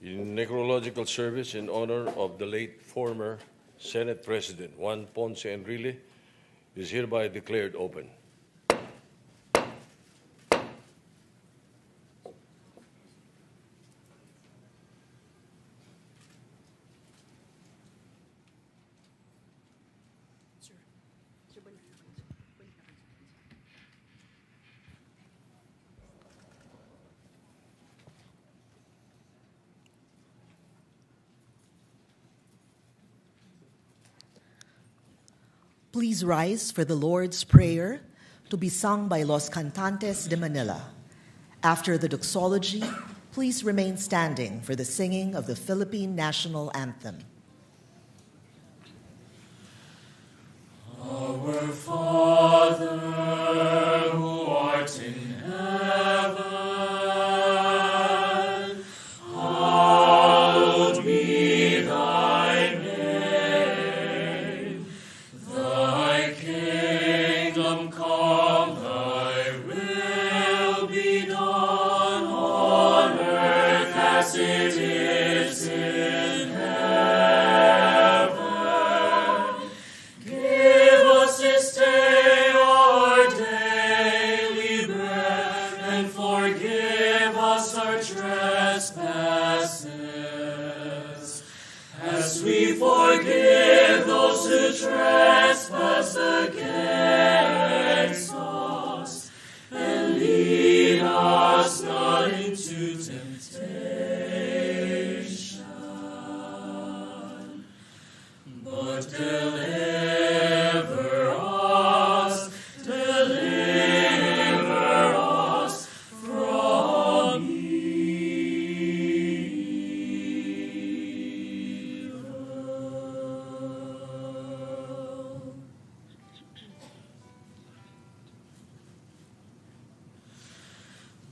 in necrological service in honor of the late former Senate President Juan Ponce Enrile is hereby declared open. Please rise for the Lord's Prayer to be sung by Los Cantantes de Manila. After the doxology, please remain standing for the singing of the Philippine National Anthem. Our Father, who art in heaven, hallowed be thy name. Thy kingdom come, thy will be done on earth as it is in heaven. Give us this day our daily bread, and forgive us our trespasses, as we forgive those who trespass against us. And lead us not into temptation, but deliver us from evil.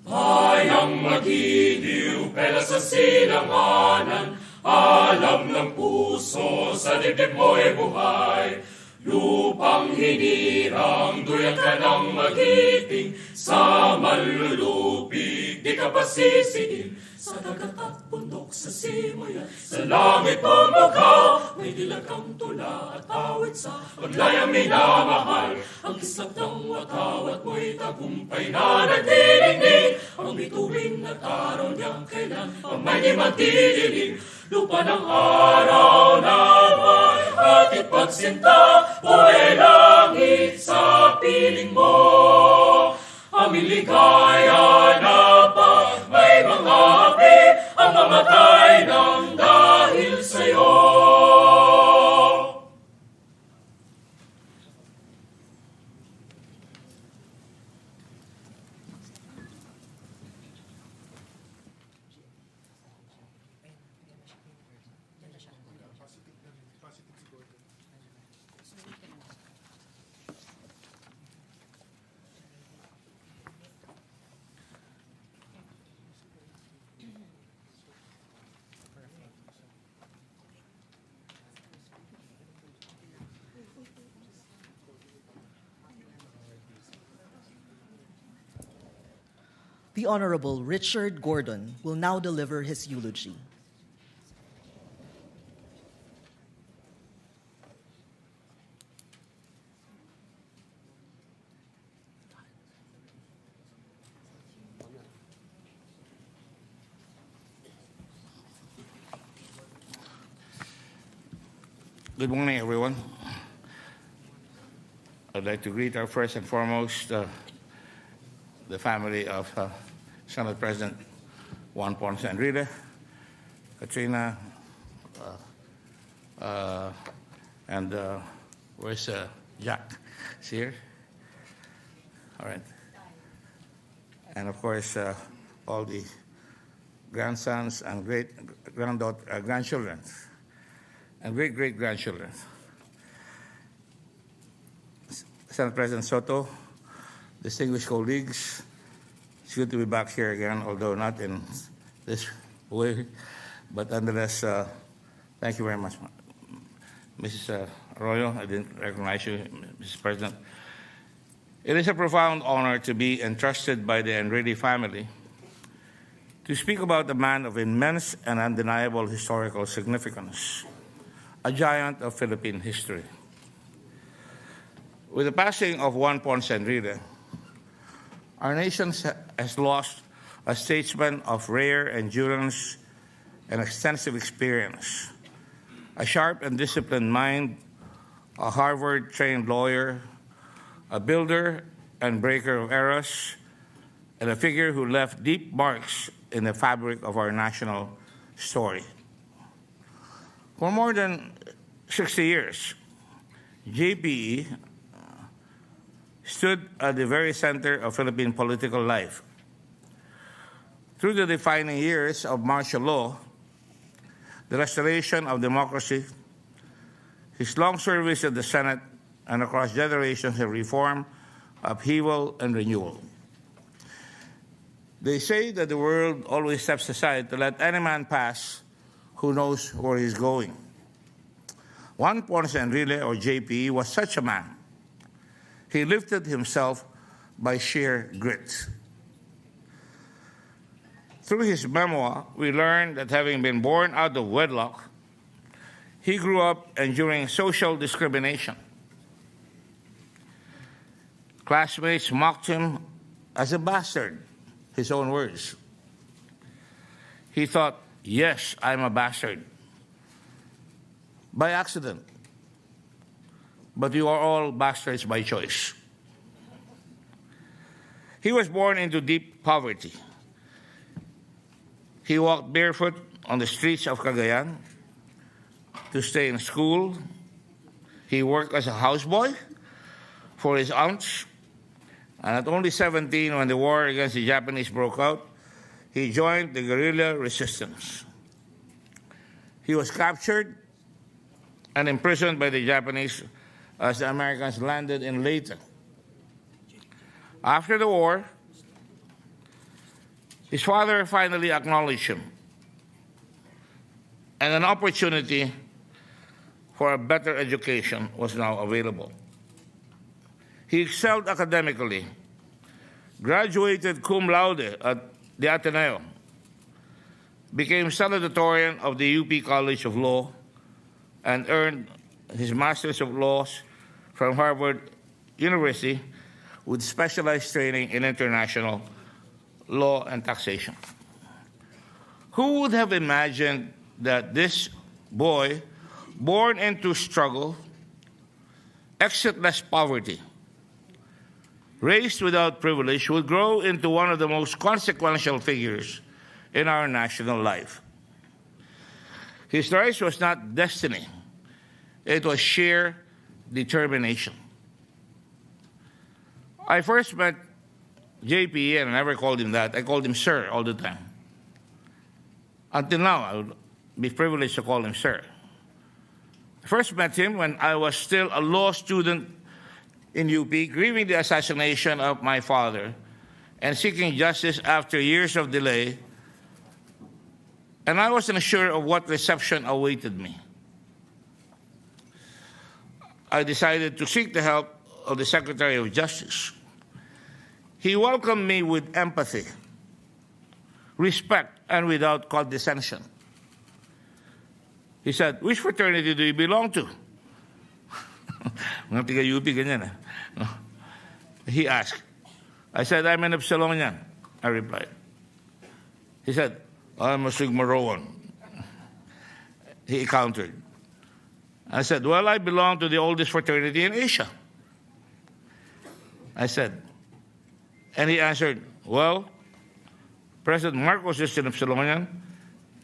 Bayang magiliw, pela sa silanganan, alam ng puso, sa dibdib mo'y buhay. Lupang hinirang, duyan ka ng magiting, sa manlulupig, di ka pasisiin. Sa dagat at bundok, sa simayan, sa langit bumagaw, may dilag kang tula at awit sa paglayang minamahal. Ang kislap ng watawat mo'y tagumpay na nagdilingning, ang bituin at araw niyang kailan, ang may di magdidilim. Lupa ng araw na may hatid pagsinta, buhay langit sa piling mo. Aming ligaya na pag may mga api, ang mamatay ng dahil sa'yo. The Honorable Richard Gordon will now deliver his eulogy. Good morning, everyone. I'd like to greet our first and foremost the family of Senate President Juan Ponce Enrile, Katrina, and where's Jack? Is he here? All right. And of course, all the grandsons and grandchildren and great-great-grandchildren. Senate President Sotto, distinguished colleagues, it's good to be back here again, although not in this way, but nonetheless, thank you very much. Mrs. Arroyo, I didn't recognize you, Mrs. President. It is a profound honor to be entrusted by the Enrile family to speak about a man of immense and undeniable historical significance, a giant of Philippine history. With the passing of Juan Ponce and Enrile, our nation has lost a statesman of rare endurance and extensive experience, a sharp and disciplined mind, a Harvard-trained lawyer, a builder and breaker of eras, and a figure who left deep marks in the fabric of our national story. For more than 60 years, JPE stood at the very center of Philippine political life. Through the defining years of martial law, the restoration of democracy, his long service at the Senate, and across generations of reform, upheaval, and renewal. They say that the world always steps aside to let any man pass who knows where he's going. Juan Ponce Enrile, or JPE, was such a man. He lifted himself by sheer grit. Through his memoir, we learn that having been born out of wedlock, he grew up enduring social discrimination. Classmates mocked him as a bastard, his own words. He thought, yes, I'm a bastard, by accident. But you are all bastards by choice. He was born into deep poverty. He walked barefoot on the streets of Cagayan to stay in school. He worked as a houseboy for his aunts. And at only 17, when the war against the Japanese broke out, he joined the guerrilla resistance. He was captured and imprisoned by the Japanese as the Americans landed in Leyte. After the war, his father finally acknowledged him, and an opportunity for a better education was now available. He excelled academically, graduated cum laude at the Ateneo, became salutatorian of the UP College of Law, and earned his Master's of Laws from Harvard University with specialized training in international law and taxation. Who would have imagined that this boy, born into struggle, exitless poverty, raised without privilege, would grow into one of the most consequential figures in our national life? His rise was not destiny. It was sheer determination. I first met JPE, and I never called him that. I called him sir all the time. Until now, I would be privileged to call him sir. I first met him when I was still a law student in UP, grieving the assassination of my father and seeking justice after years of delay, and I wasn't sure of what reception awaited me. I decided to seek the help of the Secretary of Justice. He welcomed me with empathy, respect, and without condescension. He said, "Which fraternity do you belong to?" Mga tiga-UP, ganyan. He asked. I said, "I'm an Epsilonian," I replied. He said, "I'm a Sigma Rho." He countered. I said, "Well, I belong to the oldest fraternity in Asia." I said, and he answered, "Well, President Marcos is an Epsilonian,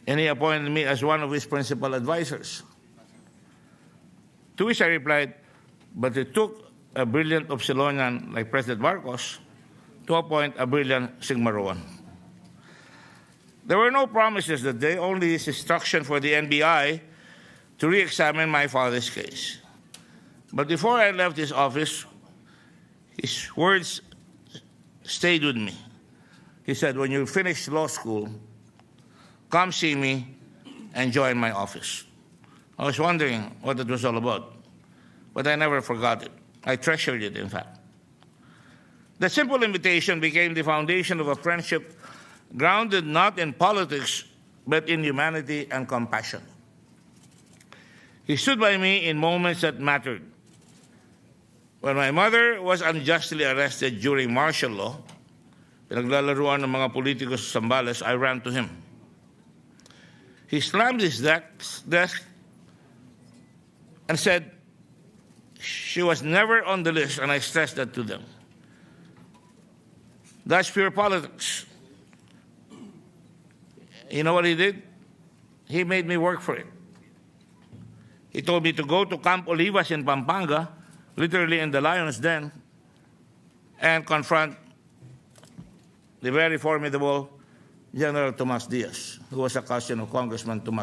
and he appointed me as one of his principal advisors." To which I replied, "But it took a brilliant Epsilonian like President Marcos to appoint a brilliant Sigma Rho." There were no promises that day, only his instruction for the NBI to re-examine my father's case. But before I left his office, his words stayed with me. He said, "When you finish law school, come see me and join my office." I was wondering what it was all about, but I never forgot it. I treasured it, in fact. The simple invitation became the foundation of a friendship grounded not in politics, but in humanity and compassion. He stood by me in moments that mattered. When my mother was unjustly arrested during martial law, pinaglalaruan ng mga politikos sa Zambales, I ran to him. He slammed his desk and said, she was never on the list, and I stressed that to them. That's pure politics. You know what he did? He made me work for it. He told me to go to Camp Olivas in Pampanga, literally in the lion's den, and confront the very formidable General Tomas Diaz, who was a cousin of Congressman Tony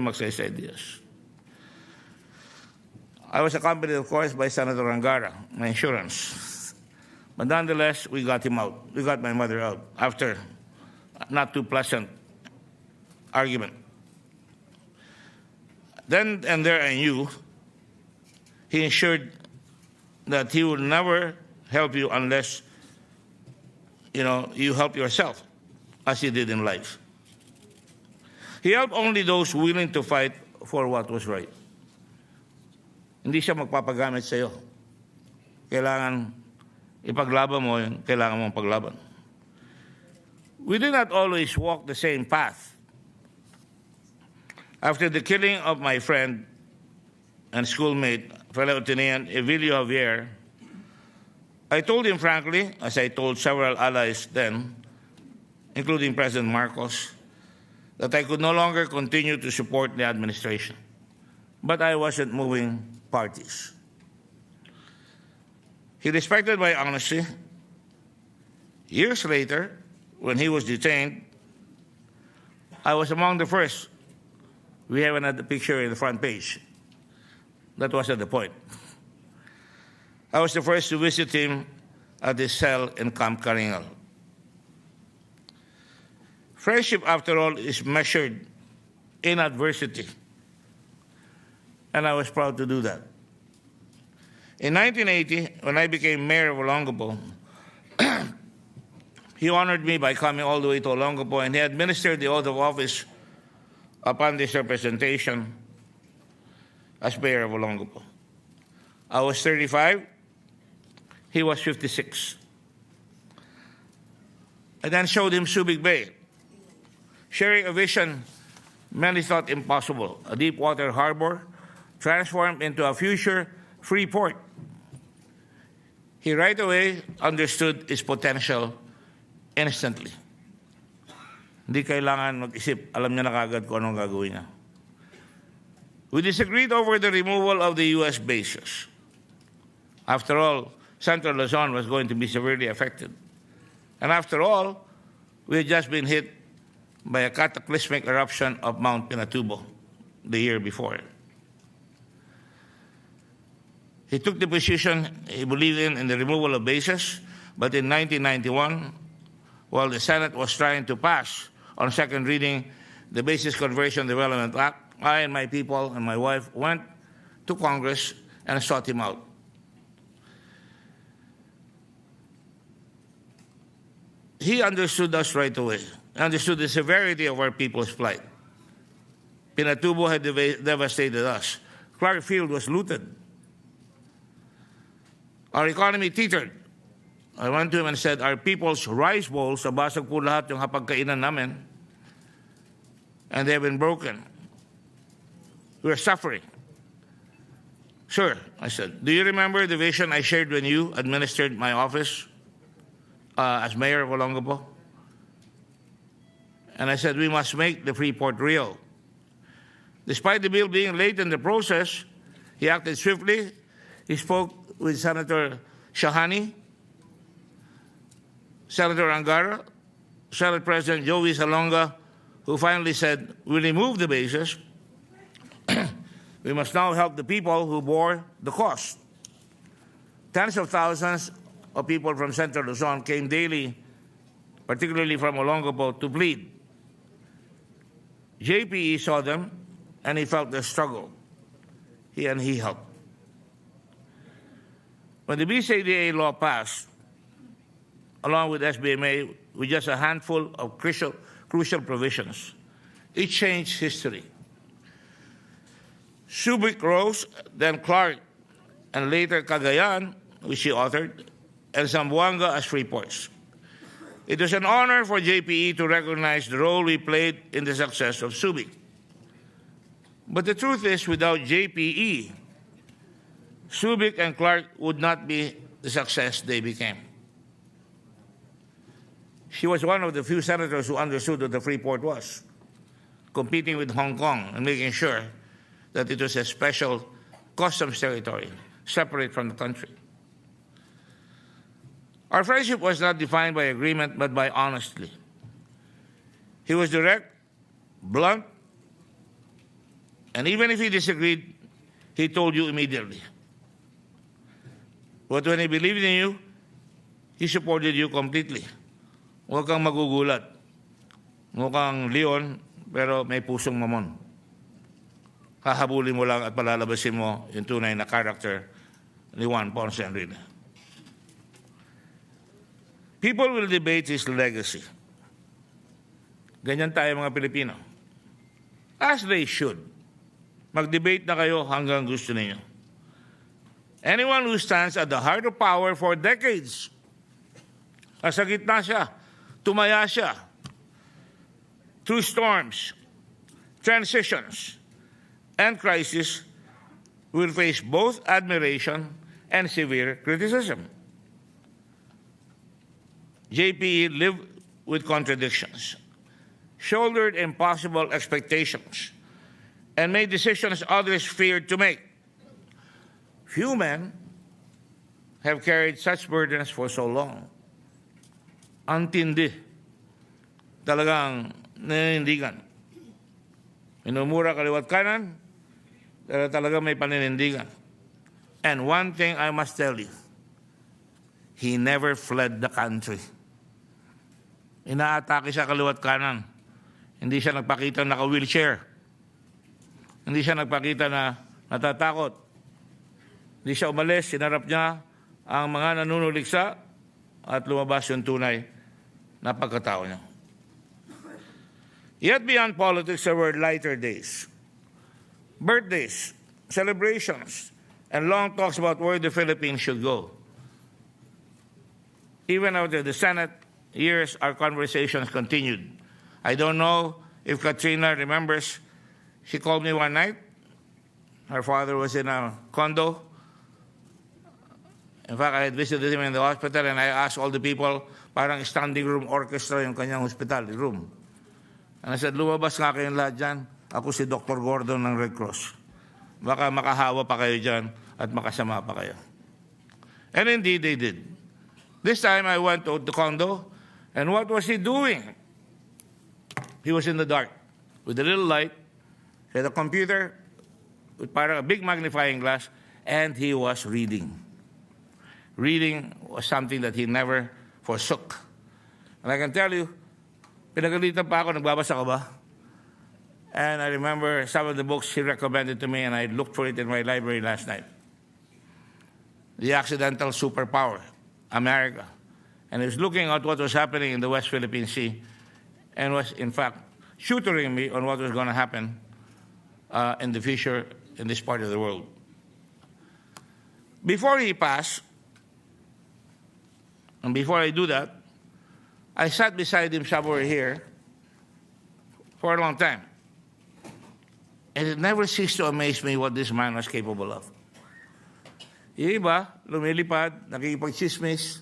Magsaysay Diaz. I was accompanied, of course, by Senator Angara, my insurance. But nonetheless, we got him out. We got my mother out after a not too pleasant argument. Then and there I knew he ensured that he would never help you unless, you help yourself, as he did in life. He helped only those willing to fight for what was right. Hindi siya magpapagamit sa iyo. Kailangan ipaglaban mo yun, kailangan mong paglaban. We did not always walk the same path. After the killing of my friend and schoolmate, fellow Atenean Evilio Javier, I told him frankly, as I told several allies then, including President Marcos, that I could no longer continue to support the administration. But I wasn't moving parties. He respected my honesty. Years later, when he was detained, I was among the first. We have another picture in the front page. That wasn't the point. I was the first to visit him at his cell in Camp Caringal. Friendship, after all, is measured in adversity. And I was proud to do that. In 1980, when I became mayor of Olongapo, he honored me by coming all the way to Olongapo, and he administered the oath of office upon this representation as mayor of Olongapo. I was 35. He was 56. I then showed him Subic Bay, sharing a vision many thought impossible, a deep water harbor transformed into a future free port. He right away understood its potential instantly. Hindi kailangan mag-isip, alam niya na kagad kung anong gagawin niya. We disagreed over the removal of the U.S. bases. After all, Central Luzon was going to be severely affected. And after all, we had just been hit by a cataclysmic eruption of Mount Pinatubo the year before. He took the position he believed in the removal of bases, but in 1991, while the Senate was trying to pass on second reading the Bases Conversion Development Act, I and my people and my wife went to Congress and sought him out. He understood us right away, understood the severity of our people's plight. Pinatubo had devastated us. Clark Field was looted. Our economy teetered. I went to him and said, our people's rice bowls, nabasag po lahat yung hapagkainan namin, and they have been broken. We are suffering. Sir, I said, do you remember the vision I shared when you administered my office as mayor of Olongapo? And I said, we must make the free port real. Despite the bill being late in the process, he acted swiftly. He spoke with Senator Shahani, Senator Angara, Senate President Joey Salonga, who finally said, we remove the bases. We must now help the people who bore the cost. Tens of thousands of people from Central Luzon came daily, particularly from Olongapo, to plead. JPE saw them, and he felt their struggle. He helped. When the BCDA law passed, along with SBMA, with just a handful of crucial provisions. It changed history. Subic rose, then Clark, and later Cagayan, which he authored, and Zamboanga as free ports. It was an honor for JPE to recognize the role we played in the success of Subic. But the truth is, without JPE, Subic and Clark would not be the success they became. She was one of the few senators who understood what the free port was, competing with Hong Kong and making sure that it was a special customs territory, separate from the country. Our friendship was not defined by agreement, but by honesty. He was direct, blunt, and even if he disagreed, he told you immediately. But when he believed in you, he supported you completely. Huwag kang magugulat. Mukhang leon, pero may pusong mamon. Hahabulin mo lang at palalabasin mo yung tunay na character ni Juan Ponce and Enrile. People will debate his legacy. Ganyan tayo mga Pilipino. As they should. Mag-debate na kayo hanggang gusto ninyo. Anyone who stands at the heart of power for decades, nasa gitna siya, tumaya siya, through storms, transitions, and crisis, will face both admiration and severe criticism. JPE lived with contradictions, shouldered impossible expectations, and made decisions others feared to make. Few men have carried such burdens for so long. Antindi. Talagang naninindigan. Minumura kaliwat kanan, pero talagang may paninindigan. And one thing I must tell you, he never fled the country. Inaatake siya kaliwat kanan. Hindi siya nagpakita na naka-wheelchair. Hindi siya nagpakita na natatakot. Hindi siya umalis, sinarap niya ang mga nanunuliksa at lumabas yung tunay na pagkatao niya. Yet beyond politics, there were lighter days. Birthdays, celebrations, and long talks about where the Philippines should go. Even after the Senate years, our conversations continued. I don't know if Katrina remembers. She called me one night. Her father was in a condo. In fact, I had visited him in the hospital and I asked all the people, parang standing room orchestra yung kanyang hospital room. And I said, lumabas nga kayong lahat dyan. Ako si Dr. Gordon ng Red Cross. Baka makahawa pa kayo dyan at makasama pa kayo. And indeed, they did. This time I went to the condo, and what was he doing? He was in the dark with a little light. He had a computer with parang a big magnifying glass, and he was reading. Reading was something that he never forsook. And I can tell you, pinagalitan pa ako, nagbabasa ka ba? And I remember some of the books he recommended to me, and I looked for it in my library last night. The Accidental Superpower, America. And he was looking at what was happening in the West Philippine Sea and was, in fact, tutoring me on what was going to happen in the future in this part of the world. Before he passed, and before I do that, I sat beside him somewhere here for a long time. And it never ceased to amaze me what this man was capable of. Yung iba, lumilipad, nakikipag-chismis.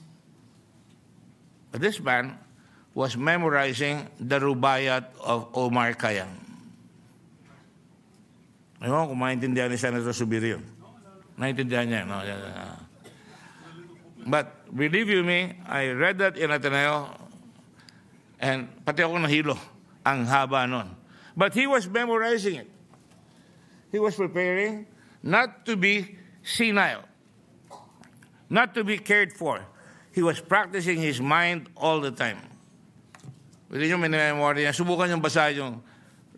But this man was memorizing the Rubaiyat of Omar Khayyam. Ewan kung maintindihan ni Senator Zubiri yun. Naintindihan niya, no? But believe you me, I read that in Ateneo, and pati ako nahilo, ang haba nun. But he was memorizing it. He was preparing not to be senile, not to be cared for. He was practicing his mind all the time. Pwede nyo minimemorya niya, subukan nyo basahin yung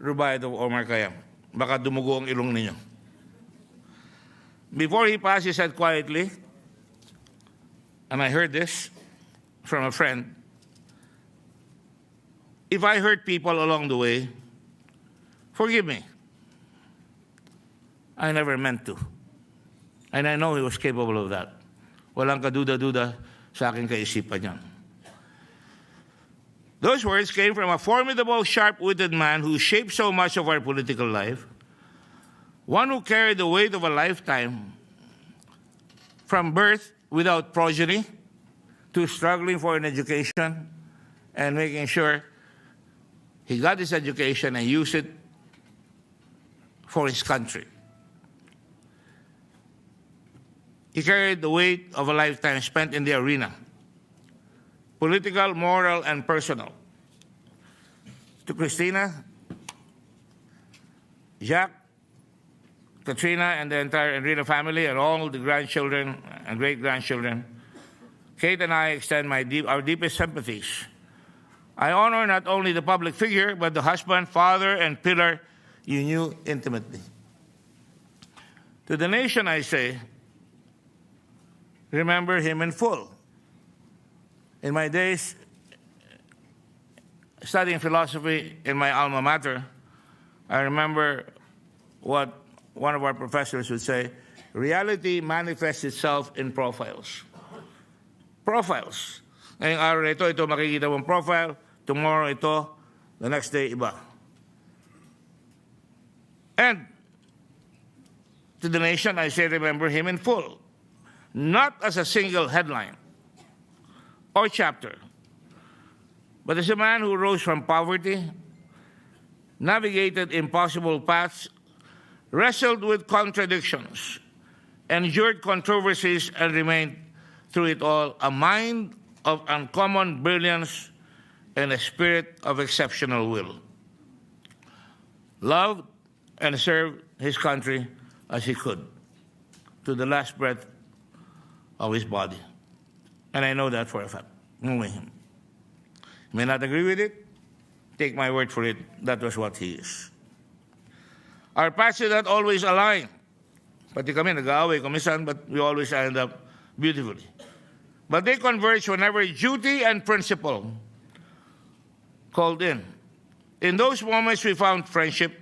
Rubaiyat of Omar Khayyam. Baka dumugo ang ilong ninyo. Before he passed, he said quietly, and I heard this from a friend, if I hurt people along the way, forgive me. I never meant to. And I know he was capable of that. Walang kaduda-duda sa aking kaisipan niyan. Those words came from a formidable, sharp-witted man who shaped so much of our political life, one who carried the weight of a lifetime from birth without progeny to struggling for an education and making sure he got his education and used it for his country. He carried the weight of a lifetime spent in the arena, political, moral, and personal. To Christina, Jacques, Katrina, and the entire Enrile family, and all the grandchildren and great-grandchildren, Kate and I extend our deepest sympathies. I honor not only the public figure, but the husband, father, and pillar you knew intimately. To the nation, I say, remember him in full. In my days studying philosophy in my alma mater, I remember what one of our professors would say, reality manifests itself in profiles. Profiles. Ngayong araw na ito makikita mong profile, tomorrow ito, the next day iba. And to the nation, I say remember him in full. Not as a single headline or chapter, but as a man who rose from poverty, navigated impossible paths, wrestled with contradictions, endured controversies, and remained through it all a mind of uncommon brilliance and a spirit of exceptional will. Loved and served his country as he could, to the last breath of his body. And I know that for a fact, knowing him. May not agree with it, take my word for it, that was what he is. Our paths did not always align. Pati kami, nag-aaway kumisan, but we always end up beautifully. But they converge whenever duty and principle called in. In those moments, we found friendship,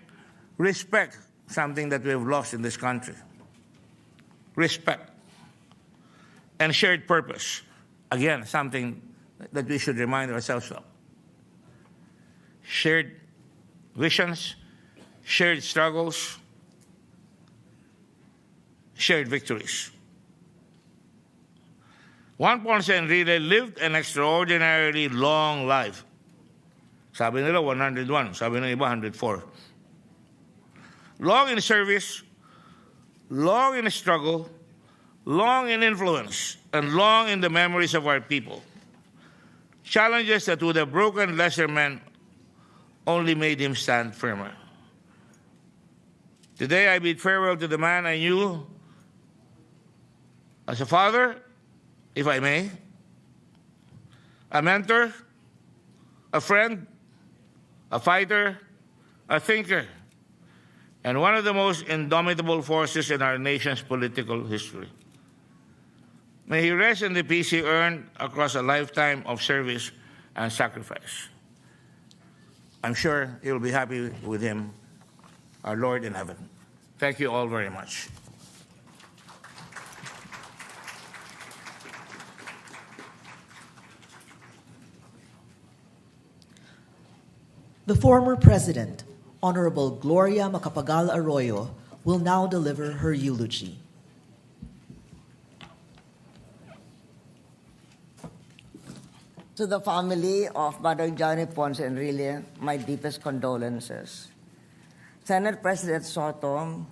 respect, something that we have lost in this country. Respect. And shared purpose. Again, something that we should remind ourselves of. Shared visions, shared struggles, shared victories. Juan Ponce Enrile lived an extraordinarily long life. Sabi nila 101, sabi ng iba 104. Long in service, long in struggle, long in influence, and long in the memories of our people. Challenges that would have broken lesser men only made him stand firmer. Today I bid farewell to the man I knew as a father, if I may, a mentor, a friend, a fighter, a thinker, and one of the most indomitable forces in our nation's political history. May he rest in the peace he earned across a lifetime of service and sacrifice. I'm sure you'll be happy with him, our Lord in heaven. Thank you all very much. The former president, Honorable Gloria Macapagal Arroyo, will now deliver her eulogy. To the family of Mother Juan Ponce Enrile, my deepest condolences. Senate President Sotto,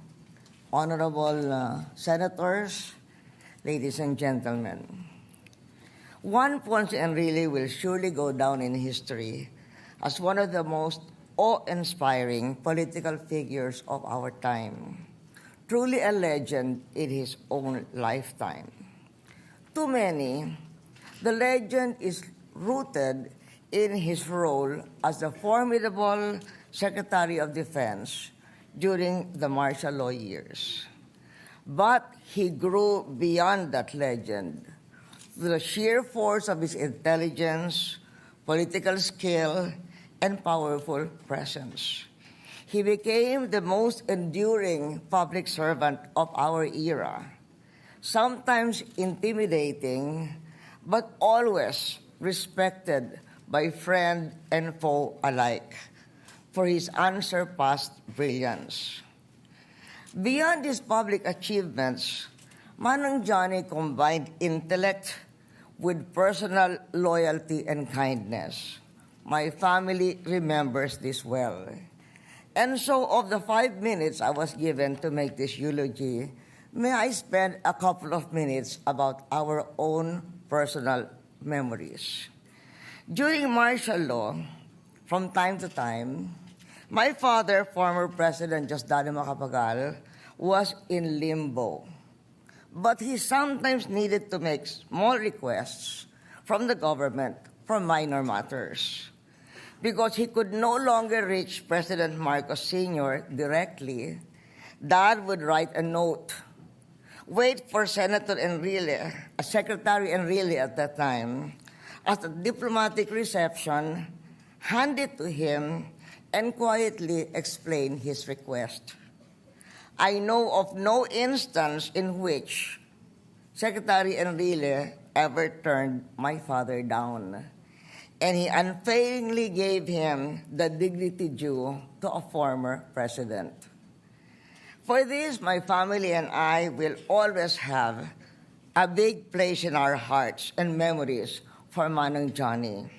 honorable senators, ladies and gentlemen. Juan Ponce Enrile will surely go down in history as one of the most awe-inspiring political figures of our time, truly a legend in his own lifetime. To many, the legend is rooted in his role as the formidable Secretary of Defense during the martial law years. But he grew beyond that legend through the sheer force of his intelligence, political skill, and powerful presence. He became the most enduring public servant of our era, sometimes intimidating, but always respected by friend and foe alike for his unsurpassed brilliance. Beyond his public achievements, Manang Johnny combined intellect with personal loyalty and kindness. My family remembers this well. And so, of the 5 minutes I was given to make this eulogy, may I spend a couple of minutes about our own personal memories. During martial law, from time to time, my father, former President Diosdado Macapagal, was in limbo. But he sometimes needed to make small requests from the government for minor matters. Because he could no longer reach President Marcos Sr. directly, Dad would write a note, wait for Senator Enrile, Secretary Enrile at that time, at a diplomatic reception, hand it to him, and quietly explain his request. I know of no instance in which Secretary Enrile ever turned my father down, and he unfailingly gave him the dignity due to a former president. For this, my family and I will always have a big place in our hearts and memories for Manang Johnny.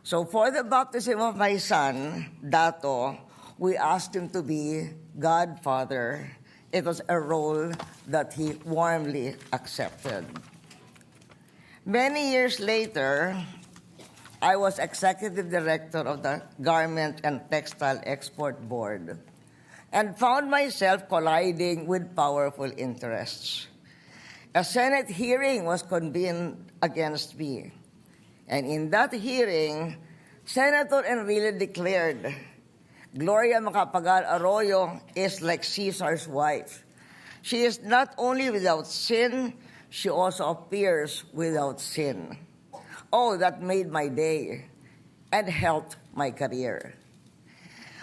So for the baptism of my son, Dato, we asked him to be godfather. It was a role that he warmly accepted. Many years later, I was executive director of the Garment and Textile Export Board and found myself colliding with powerful interests. A Senate hearing was convened against me. And in that hearing, Senator Enrile declared, Gloria Macapagal Arroyo is like Caesar's wife. She is not only without sin, she also appears without sin. Oh, that made my day and helped my career.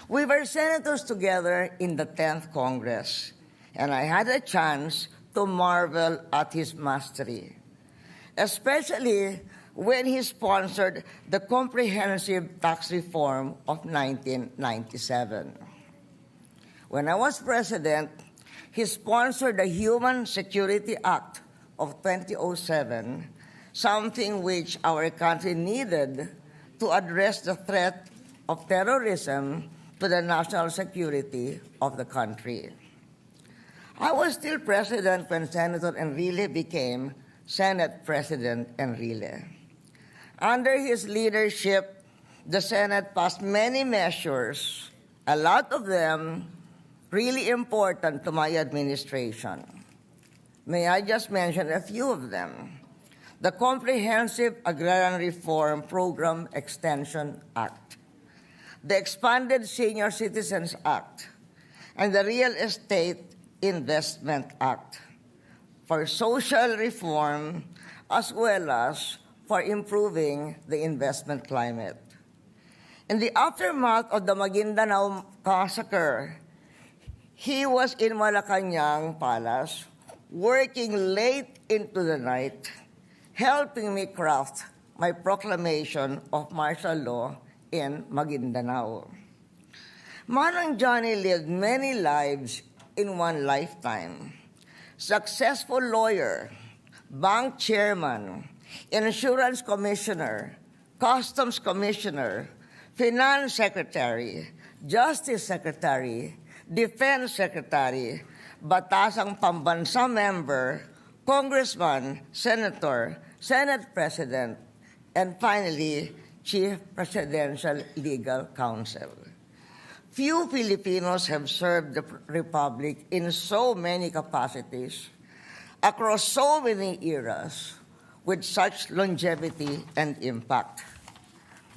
We were senators together in the 10th Congress, and I had a chance to marvel at his mastery, especially when he sponsored the comprehensive tax reform of 1997. When I was president, he sponsored the Human Security Act of 2007, something which our country needed to address the threat of terrorism to the national security of the country. I was still president when Senator Enrile became Senate President Enrile. Under his leadership, the Senate passed many measures, a lot of them really important to my administration. May I just mention a few of them? The Comprehensive Agrarian Reform Program Extension Act, the Expanded Senior Citizens Act, and the Real Estate Investment Act for social reform as well as for improving the investment climate. In the aftermath of the Maguindanao massacre, he was in Malacanang Palace, working late into the night, helping me craft my proclamation of martial law in Maguindanao. Manang Johnny lived many lives in one lifetime. Successful lawyer, bank chairman, insurance commissioner, customs commissioner, finance secretary, justice secretary, defense secretary, batasang pambansa member, congressman, senator, Senate president, and finally, chief presidential legal counsel. Few Filipinos have served the Republic in so many capacities, across so many eras, with such longevity and impact.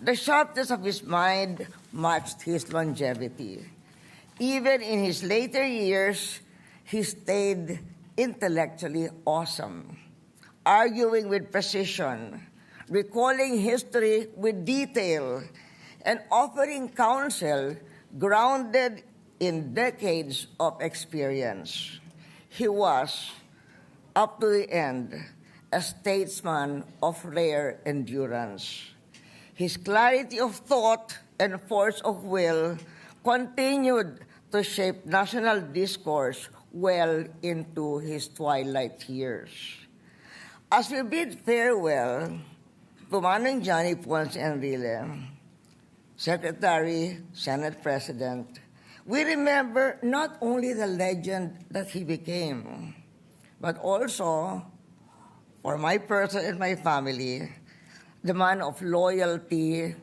The sharpness of his mind matched his longevity. Even in his later years, he stayed intellectually awesome, arguing with precision, recalling history with detail, and offering counsel grounded in decades of experience. He was, up to the end, a statesman of rare endurance. His clarity of thought and force of will continued to shape national discourse well into his twilight years. As we bid farewell to Manong Johnny Ponce Enrile, Secretary, Senate President, we remember not only the legend that he became, but also, for my person and my family, the man of loyalty,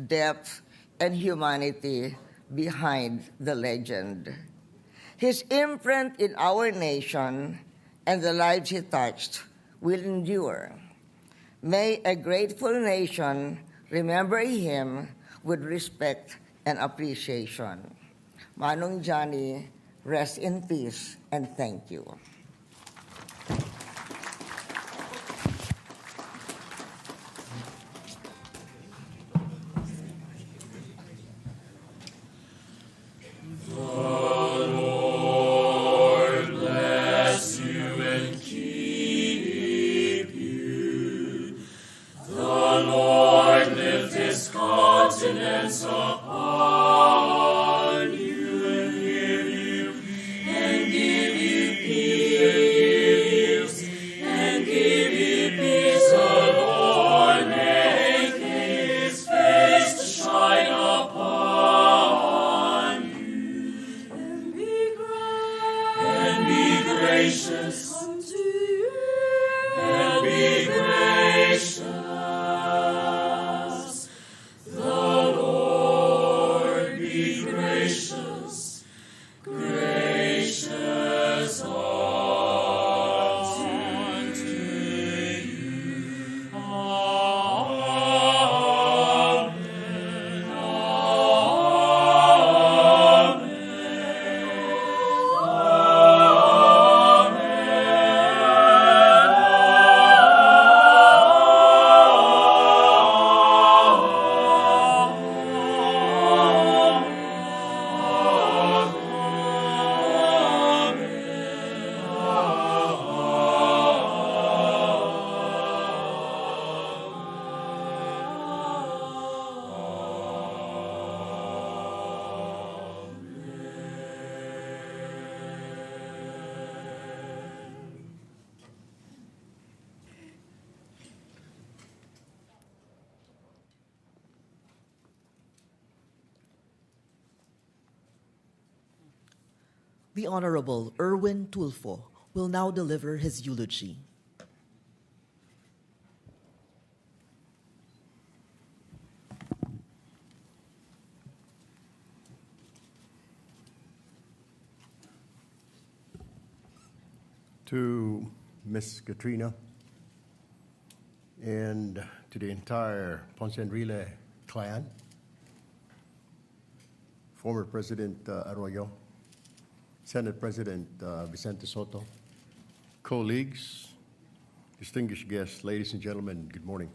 depth, and humanity behind the legend. His imprint in our nation and the lives he touched will endure. May a grateful nation remember him with respect and appreciation. Manong Johnny, rest in peace and thank you. The Honorable Irwin Tulfo will now deliver his eulogy. To Miss Katrina and to the entire Ponce Enrile clan, former President Arroyo, Senate President Vicente Sotto, colleagues, distinguished guests, ladies and gentlemen, good morning.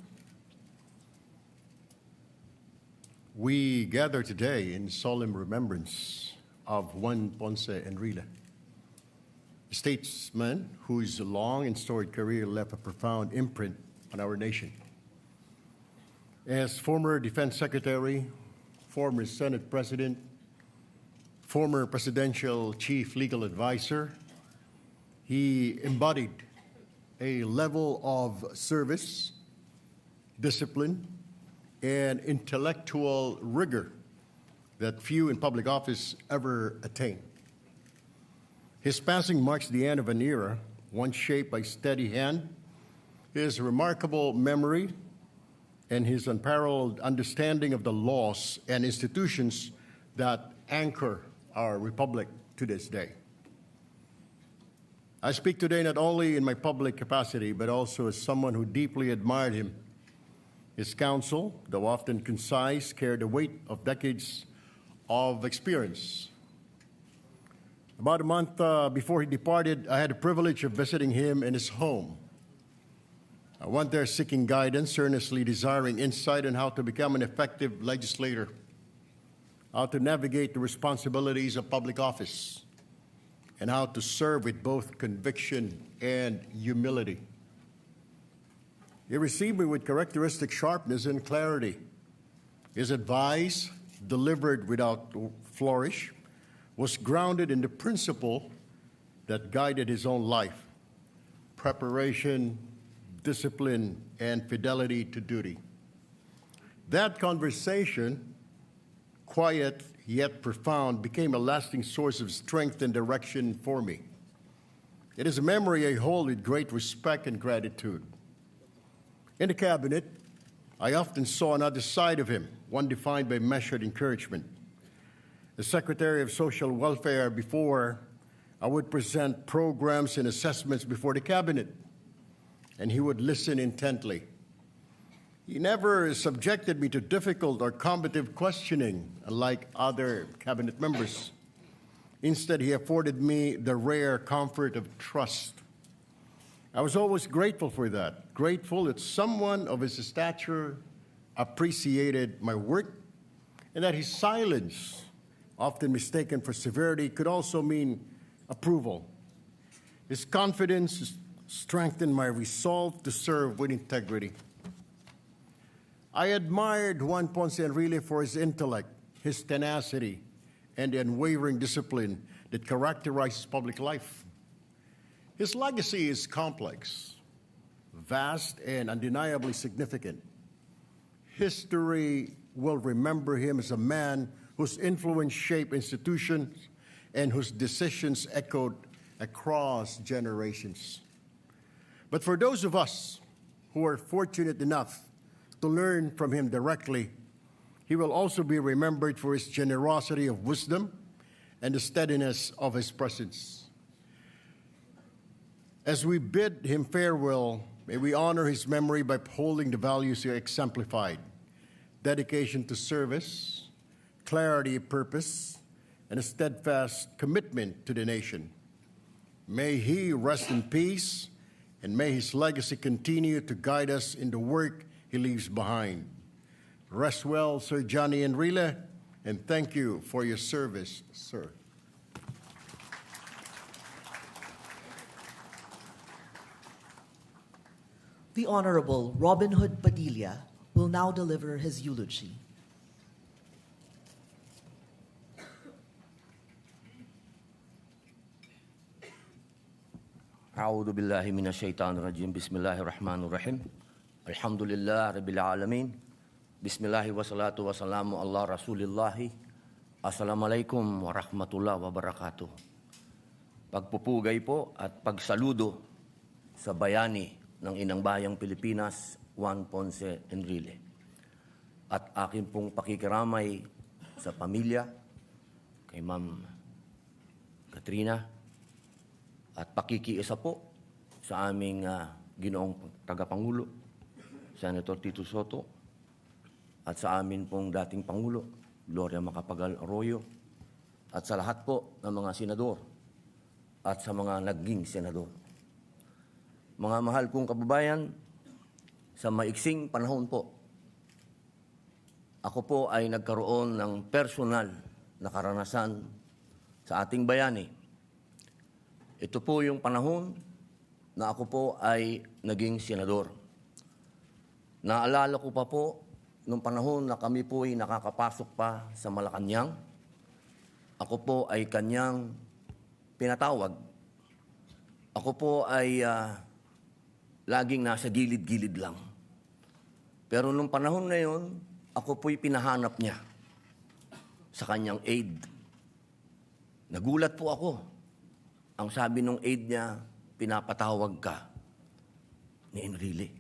We gather today in solemn remembrance of Juan Ponce Enrile, a statesman whose long and storied career left a profound imprint on our nation. As former Defense Secretary, former Senate President, former Presidential Chief Legal Advisor, he embodied a level of service, discipline, and intellectual rigor that few in public office ever attain. His passing marks the end of an era once shaped by steady hand, his remarkable memory, and his unparalleled understanding of the laws and institutions that anchor our republic to this day. I speak today not only in my public capacity, but also as someone who deeply admired him. His counsel, though often concise, carried the weight of decades of experience. About a month before he departed, I had the privilege of visiting him in his home. I went there seeking guidance, earnestly desiring insight on how to become an effective legislator, how to navigate the responsibilities of public office, and how to serve with both conviction and humility. He received me with characteristic sharpness and clarity. His advice, delivered without flourish, was grounded in the principle that guided his own life: preparation, discipline, and fidelity to duty. That conversation, quiet yet profound, became a lasting source of strength and direction for me. It is a memory I hold with great respect and gratitude. In the cabinet, I often saw another side of him, one defined by measured encouragement. As Secretary of Social Welfare, before I would present programs and assessments before the cabinet, and he would listen intently. He never subjected me to difficult or combative questioning, unlike other cabinet members. Instead, he afforded me the rare comfort of trust. I was always grateful for that, grateful that someone of his stature appreciated my work, and that his silence, often mistaken for severity, could also mean approval. His confidence strengthened my resolve to serve with integrity. I admired Juan Ponce Enrile for his intellect, his tenacity, and the unwavering discipline that characterizes public life. His legacy is complex, vast, and undeniably significant. History will remember him as a man whose influence shaped institutions and whose decisions echoed across generations. But for those of us who are fortunate enough to learn from him directly, he will also be remembered for his generosity of wisdom and the steadiness of his presence. As we bid him farewell, may we honor his memory by upholding the values he exemplified: dedication to service, clarity of purpose, and a steadfast commitment to the nation. May he rest in peace, and may his legacy continue to guide us in the work he leaves behind. Rest well, Sir Johnny Enrile, and thank you for your service, sir. The Honorable Robin Hood Padilla will now deliver his eulogy. أعوذ بالله من الشيطان الرجيم بسم الله الرحمن الرحيم الحمد لله رب العالمين بسم الله والصلاة والسلام على رسول الله Assalamualaikum warahmatullahi wabarakatuh. Pagpupugay po at pagsaludo sa bayani ng Inang Bayang Pilipinas, Juan Ponce Enrile. At akin pong pakikiramay sa pamilya, kay Ma'am Katrina, at pakikiisa po sa aming ginoong tagapangulo, Senator Tito Sotto, at sa amin pong dating Pangulo, Gloria Arroyo, at sa lahat po ng mga senador at sa mga naging senador. Mga mahal kong kababayan, sa maiksing panahon po, ako po ay nagkaroon ng personal na karanasan sa ating bayani. Ito po yung panahon na ako po ay naging senador. Naalala ko pa po nung panahon na kami po ay nakakapasok pa sa Malacanang. Ako po ay kanyang pinatawag. Ako po ay laging nasa gilid-gilid lang. Pero nung panahon na yun, ako po'y pinahanap niya sa kanyang aide. Nagulat po ako. Ang sabi ng aide niya, pinapatawag ka ni Enrile.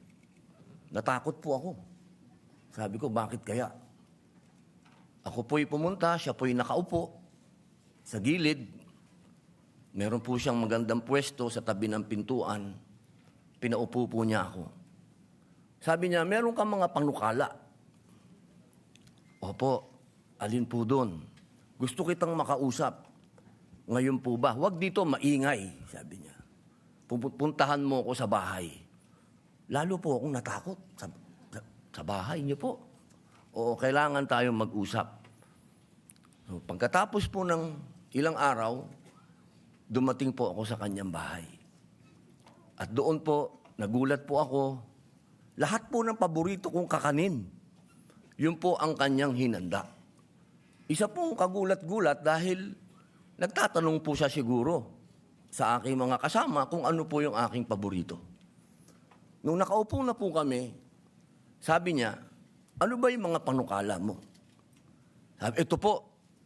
Natakot po ako. Sabi ko, bakit kaya? Ako po'y pumunta, siya po'y nakaupo sa gilid. Meron po siyang magandang pwesto sa tabi ng pintuan. Pinaupo po niya ako. Sabi niya, meron kang mga panukala. Opo, alin po doon? Gusto kitang makausap. Ngayon po ba? Huwag dito maingay, sabi niya. Pupuntahan mo ako sa bahay. lalo po akong natakot sa bahay niyo po. Oo, kailangan tayong mag-usap. So, pagkatapos po ng ilang araw, dumating po ako sa kanyang bahay. At doon po, nagulat po ako, lahat po ng paborito kong kakanin, yun po ang kanyang hinanda. Isa pong kagulat-gulat dahil nagtatanong po siya siguro sa aking mga kasama kung ano po yung aking paborito. Nung nakaupo na po kami, sabi niya, ano ba yung mga panukala mo? Sabi, ito po,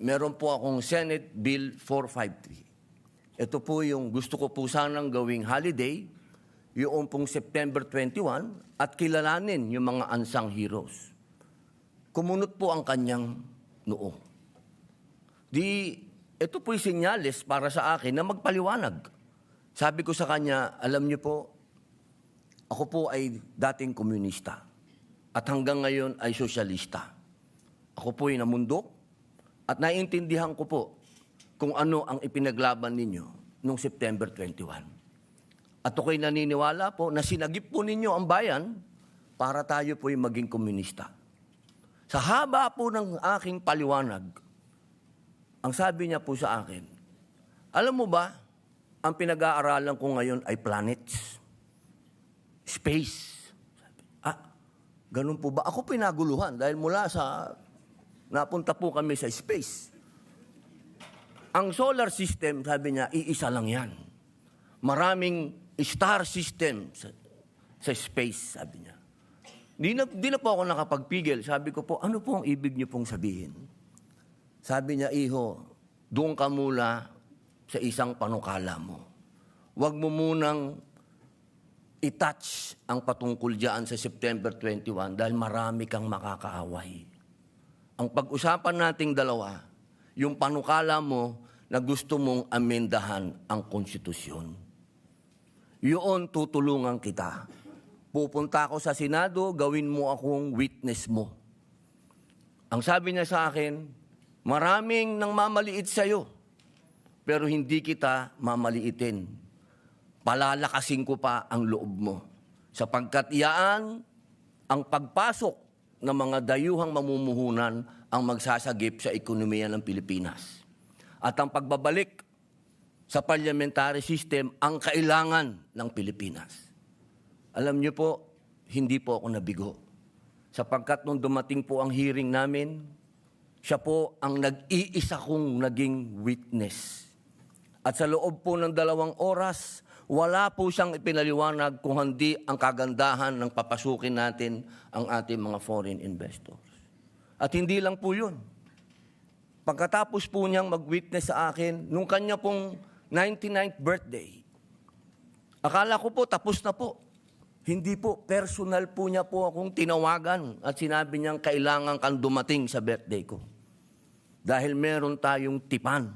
meron po akong Senate Bill 453. Ito po yung gusto ko po sanang gawing holiday, yung pong September 21, at kilalanin yung mga unsung heroes. Kumunot po ang kanyang noo. Ito po'y senyales para sa akin na magpaliwanag. Sabi ko sa kanya, alam niyo po, ako po ay dating komunista at hanggang ngayon ay sosyalista. Ako po'y namundok at naiintindihan ko po kung ano ang ipinaglaban ninyo noong September 21. At ako'y naniniwala po na sinagip po ninyo ang bayan para tayo po'y maging komunista. Sa haba po ng aking paliwanag, ang sabi niya po sa akin, alam mo ba, ang pinag-aaralan ko ngayon ay planets, space. Ganun po ba? Ako pinaguluhan dahil mula sa, napunta po kami sa space. Ang solar system, sabi niya, iisa lang yan. Maraming star system sa space, sabi niya. Di na po ako nakapagpigil. Sabi ko po, ano po ang ibig niyo pong sabihin? Sabi niya, iho, doon ka mula sa isang panukala mo. Huwag mo munang i-touch ang patungkol diyan sa September 21 dahil marami kang makakaaway. Ang pag-usapan nating dalawa, yung panukala mo na gusto mong amendahan ang konstitusyon. Yun, tutulungan kita. Pupunta ako sa Senado, gawin mo akong witness mo. Ang sabi niya sa akin, maraming nang mamaliit sa'yo, pero hindi kita mamaliitin. Palalakasin ko pa ang loob mo. Sapagkat iyaan ang pagpasok ng mga dayuhang mamumuhunan ang magsasagip sa ekonomiya ng Pilipinas. At ang pagbabalik sa parliamentary system ang kailangan ng Pilipinas. Alam niyo po, hindi po ako nabigo. Sapagkat nung dumating po ang hearing namin, siya po ang nag-iisa kong naging witness. At sa loob po ng 2 oras, wala po siyang ipinaliwanag kung hindi ang kagandahan ng papasukin natin ang ating mga foreign investors. At hindi lang po yun. Pagkatapos po niyang mag-witness sa akin, nung kanya pong 99th birthday, akala ko po tapos na po. Hindi po, personal po niya po akong tinawagan at sinabi niyang kailangan kang dumating sa birthday ko. Dahil meron tayong tipan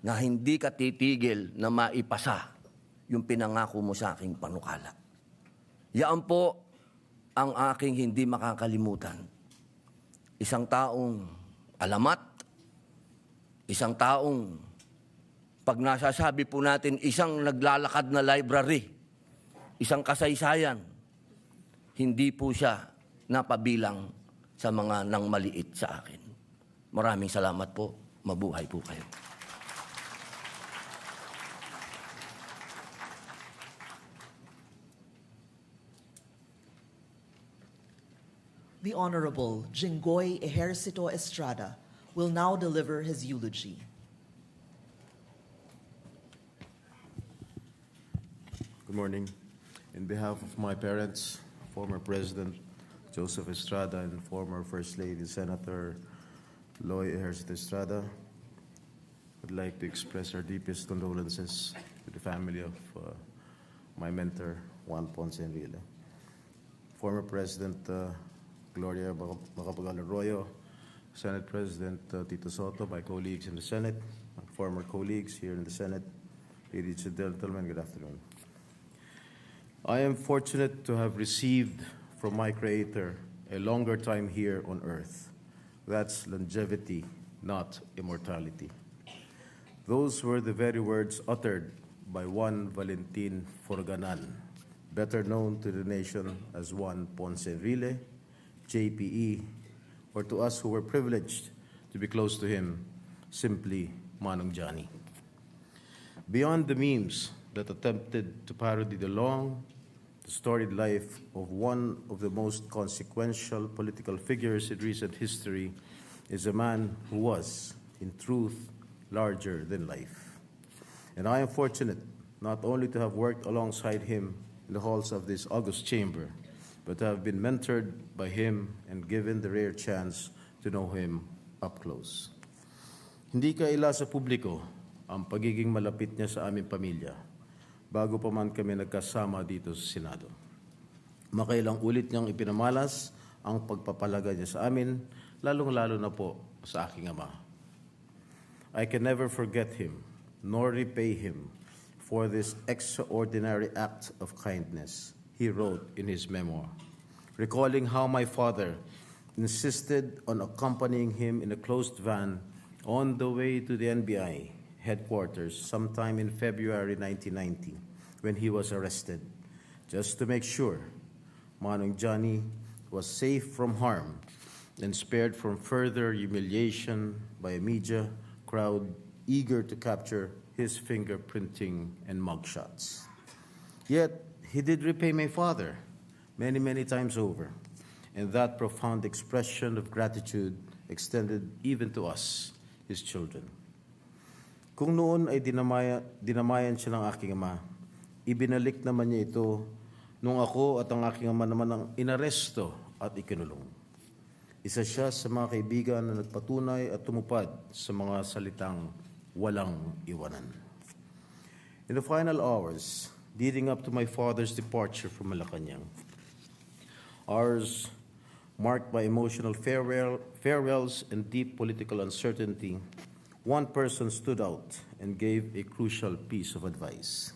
na hindi ka titigil na maipasa yung pinangako mo sa aking panukala. Yan po ang aking hindi makakalimutan. Isang taong alamat, isang taong pag nasasabi po natin isang naglalakad na library, isang kasaysayan, hindi po siya napabilang sa mga nang maliit sa akin. Maraming salamat po. Mabuhay po kayo. The Honorable Jinggoy Ejercito Estrada will now deliver his eulogy. Good morning. In behalf of my parents, former President Joseph Estrada and former First Lady Senator Ejercito Estrada, would like to express our deepest condolences to the family of my mentor, Juan Ponce and Enrile. Former President Gloria Arroyo, Senate President Tito Sotto, my colleagues in the Senate, my former colleagues here in the Senate, ladies and gentlemen, good afternoon. I am fortunate to have received from my Creator a longer time here on earth. That's longevity, not immortality. Those were the very words uttered by one Valentin Forganan, better known to the nation as Juan Ponce Enrile, JPE, or to us who were privileged to be close to him, simply Manong Johnny. Beyond the memes that attempted to parody the long, storied life of one of the most consequential political figures in recent history is a man who was, in truth, larger than life. And I am fortunate not only to have worked alongside him in the halls of this august chamber, but to have been mentored by him and given the rare chance to know him up close. Hindi kaila sa publiko ang pagiging malapit niya sa aming pamilya bago pa man kami nagkasama dito sa Senado. Makailang ulit niyang ipinamalas ang pagpapalaga niya sa amin, lalong-lalo na po sa aking ama. I can never forget him, nor repay him for this extraordinary act of kindness, he wrote in his memoir, recalling how my father insisted on accompanying him in a closed van on the way to the NBI headquarters sometime in February 1990 when he was arrested, just to make sure Manong Johnny was safe from harm and spared from further humiliation by a media crowd eager to capture his fingerprinting and mugshots. Yet, he did repay my father many, many times over, and that profound expression of gratitude extended even to us, his children. Kung noon ay dinamayan siya ng aking ama, ibinalik naman niya ito nung ako at ang aking ama naman ang inaresto at ikinulong. Isa siya sa mga kaibigan na nagpatunay at tumupad sa mga salitang walang iwanan. In the final hours leading up to my father's departure from Malacanang, hours marked by emotional farewells and deep political uncertainty, one person stood out and gave a crucial piece of advice.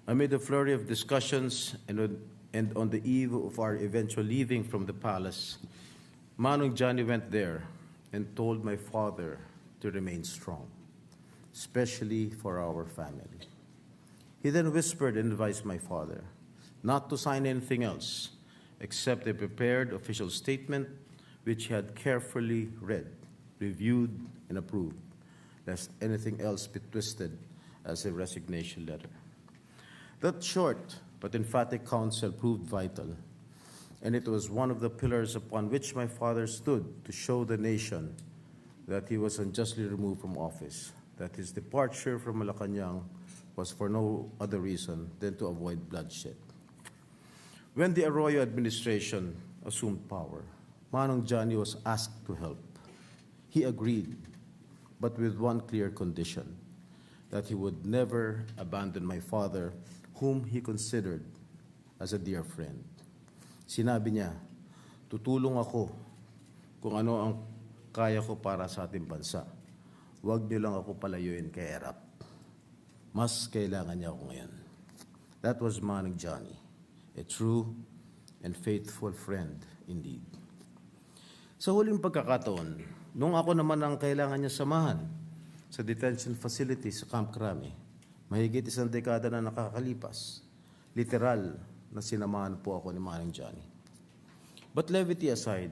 Amid a flurry of discussions and on the eve of our eventual leaving from the palace, Manong Johnny went there and told my father to remain strong, especially for our family. He then whispered and advised my father not to sign anything else except a prepared official statement which he had carefully read, reviewed, and approved, lest anything else be twisted as a resignation letter. That short but emphatic counsel proved vital, and it was one of the pillars upon which my father stood to show the nation that he was unjustly removed from office, that his departure from Malacanang was for no other reason than to avoid bloodshed. When the Arroyo administration assumed power, Manong Johnny was asked to help. He agreed, but with one clear condition, that he would never abandon my father, whom he considered as a dear friend. Sinabi niya, tutulong ako kung ano ang kaya ko para sa ating bansa. Huwag niyo lang ako palayuin kay Erap. Mas kailangan niya ako ngayon. That was Manong Johnny, a true and faithful friend indeed. Sa huling pagkakataon, nung ako naman ang kailangan niya samahan sa detention facility sa Camp Crame, mahigit 1 dekada na nakakalipas, literal na sinamahan po ako ni Manong Johnny. But levity aside,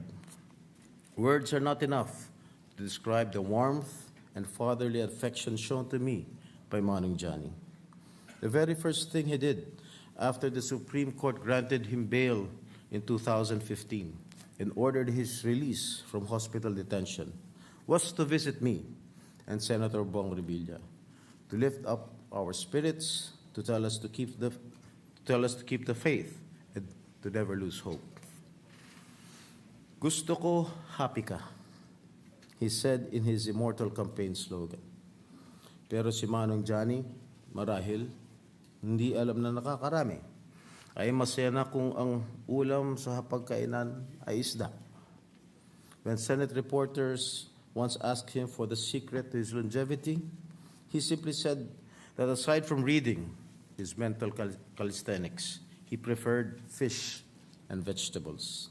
words are not enough to describe the warmth and fatherly affection shown to me by Manong Johnny. The very first thing he did after the Supreme Court granted him bail in 2015 and ordered his release from hospital detention was to visit me and Senator Bong Revilla, to lift up our spirits, to tell us to keep the faith and to never lose hope. Gusto ko happy ka, he said in his immortal campaign slogan. Pero si Manong Johnny, marahil, hindi alam na nakakarami, ay masaya na kung ang ulam sa hapagkainan ay isda. When Senate reporters once asked him for the secret to his longevity, he simply said that aside from reading his mental calisthenics, he preferred fish and vegetables.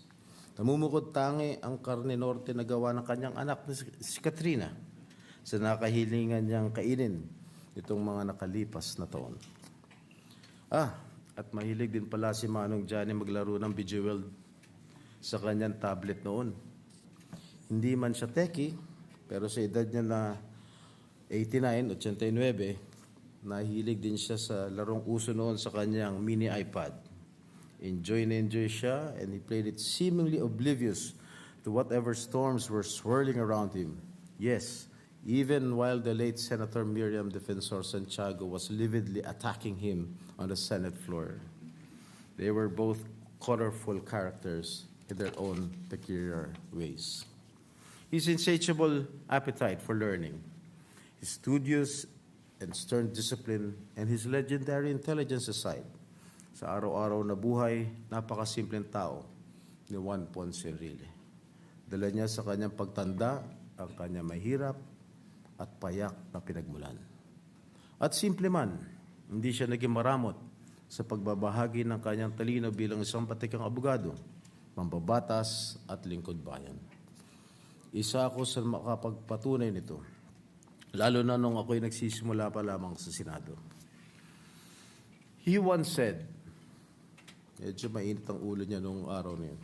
Namumukod tangi ang karne norte na gawa ng kanyang anak na si Katrina sa nakahilingan niyang kainin itong mga nakalipas na taon. At mahilig din pala si Manong Johnny maglaro ng Bejeweled sa kanyang tablet noon. Hindi man siya techie, pero sa edad niya na 89, nahilig din siya sa larong uso noon sa kanyang mini iPad. Enjoy na enjoy siya, and he played it seemingly oblivious to whatever storms were swirling around him. Yes, even while the late Senator Miriam Defensor Santiago was lividly attacking him on the Senate floor. They were both colorful characters in their own peculiar ways. His insatiable appetite for learning, his studious and stern discipline, and his legendary intelligence aside, sa araw-araw na buhay, napakasimpleng tao ni Juan Ponce Enrile. Dala niya sa kanyang pagtanda ang kanyang mahirap at payak na pinagmulan. At simple man, hindi siya naging maramot sa pagbabahagi ng kanyang talino bilang isang patikang abogado, mambabatas at lingkod bayan. Isa ako sa makapagpatunay nito, lalo na nung ako'y nagsisimula pa lamang sa Senado. He once said, medyo mainit ang ulo niya nung araw na yun,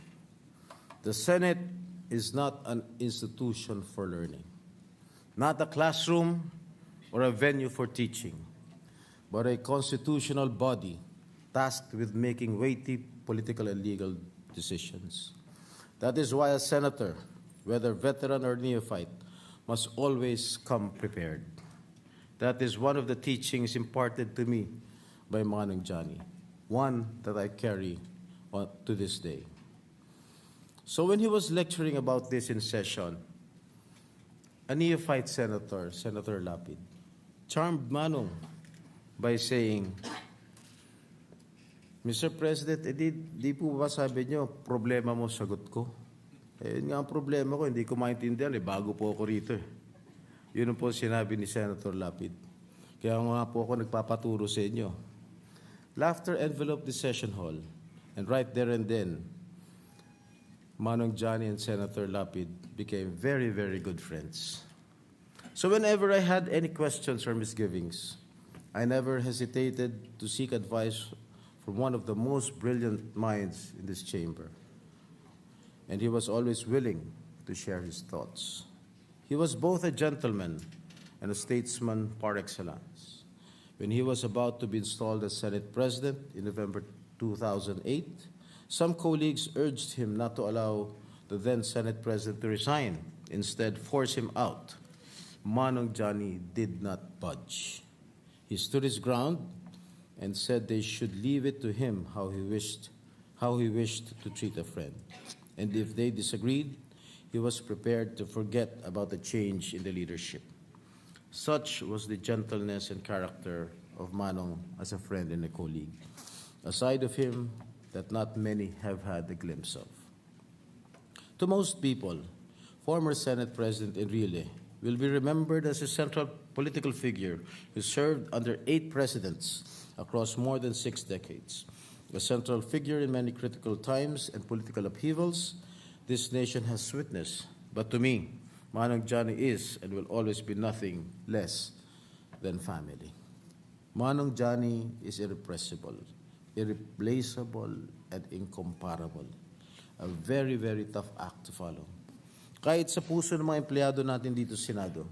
"The Senate is not an institution for learning, not a classroom or a venue for teaching, but a constitutional body tasked with making weighty political and legal decisions. That is why a senator, whether veteran or neophyte, must always come prepared. That is one of the teachings imparted to me by Manong Johnny, one that I carry on to this day." So when he was lecturing about this in session, a neophyte senator, Senator Lapid, charmed Manong by saying, "Mr. President, di po ba sabi niyo, problema mo, sagot ko? Yun nga ang problema ko, hindi ko maintindihan, bago po ako rito. Yun po sinabi ni Senator Lapid. Kaya nga po ako nagpapaturo sa inyo." Laughter enveloped the session hall, and right there and then, Manong Johnny and Senator Lapid became very, very good friends. So whenever I had any questions or misgivings, I never hesitated to seek advice from one of the most brilliant minds in this chamber. And he was always willing to share his thoughts. He was both a gentleman and a statesman par excellence. When he was about to be installed as Senate President in November 2008, some colleagues urged him not to allow the then Senate President to resign, instead force him out. Manong Johnny did not budge. He stood his ground and said they should leave it to him how he wished to treat a friend. And if they disagreed, he was prepared to forget about the change in the leadership. Such was the gentleness and character of Manong as a friend and a colleague, a side of him that not many have had a glimpse of. To most people, former Senate President Enrile will be remembered as a central political figure who served under 8 presidents across more than 6 decades. A central figure in many critical times and political upheavals this nation has witnessed. But to me, Manong Johnny is and will always be nothing less than family. Manong Johnny is irrepressible, irreplaceable, and incomparable. A very, very tough act to follow. Kahit sa puso ng mga empleyado natin dito sa Senado,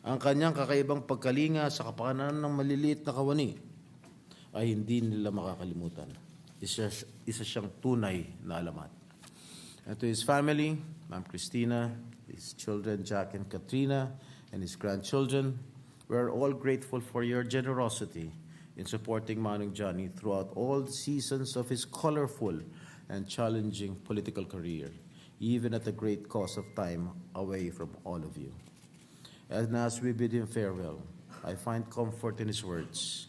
ang kanyang kakaibang pagkalinga sa kapakanan ng maliliit na kawani ay hindi nila makakalimutan. Isa siyang tunay na alamat. And to his family, Ma'am Christina, his children Jack and Katrina, and his grandchildren, we are all grateful for your generosity in supporting Manong Johnny throughout all the seasons of his colorful and challenging political career, even at the great cost of time away from all of you. And as we bid him farewell, I find comfort in his words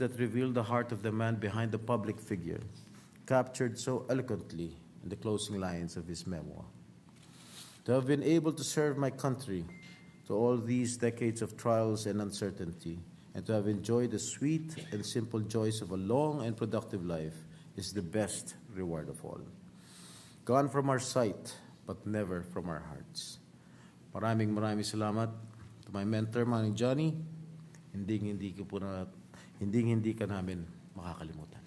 that reveal the heart of the man behind the public figure, captured so eloquently in the closing lines of his memoir. To have been able to serve my country to all these decades of trials and uncertainty, and to have enjoyed the sweet and simple joys of a long and productive life is the best reward of all. Gone from our sight, but never from our hearts. Maraming salamat to my mentor, Manong Johnny. Hindi ka namin makakalimutan.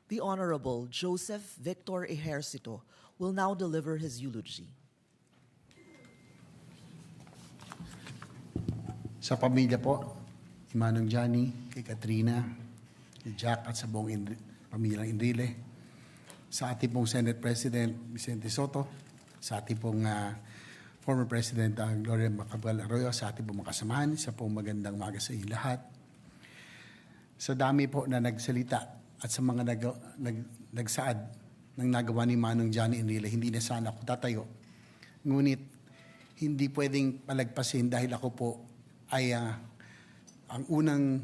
The Honorable Joseph Victor Ejercito will now deliver his eulogy. Sa pamilya po, ni Manong Johnny, kay Katrina, kay Jack at sa buong pamilyang Enrile, sa ating pong Senate President Vicente Sotto, sa ating pong former President Gloria Arroyo, sa ating pong mga kasamahan, sa pong magandang umaga sa inyo lahat. Sa dami po na nagsalita at sa mga nagsaad ng nagawa ni Manong Johnny Enrile, hindi na sana ako tatayo. Ngunit hindi pwedeng palagpasin dahil ako po ay ang unang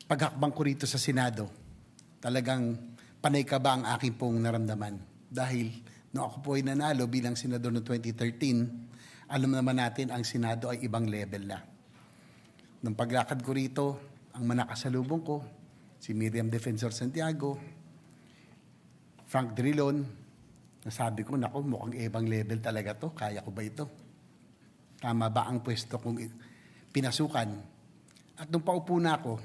paghakbang ko rito sa Senado. Talagang panay ka ba ang aking pong naramdaman? Dahil no ako po ay nanalo bilang senador noong 2013, alam naman natin ang Senado ay ibang level na. Nung paglakad ko rito, ang manakasalubong ko, si Miriam Defensor Santiago, Frank Drilon, nasabi ko, naku, mukhang ibang level talaga to, kaya ko ba ito? Tama ba ang pwesto kong pinasukan? At nung paupo na ako,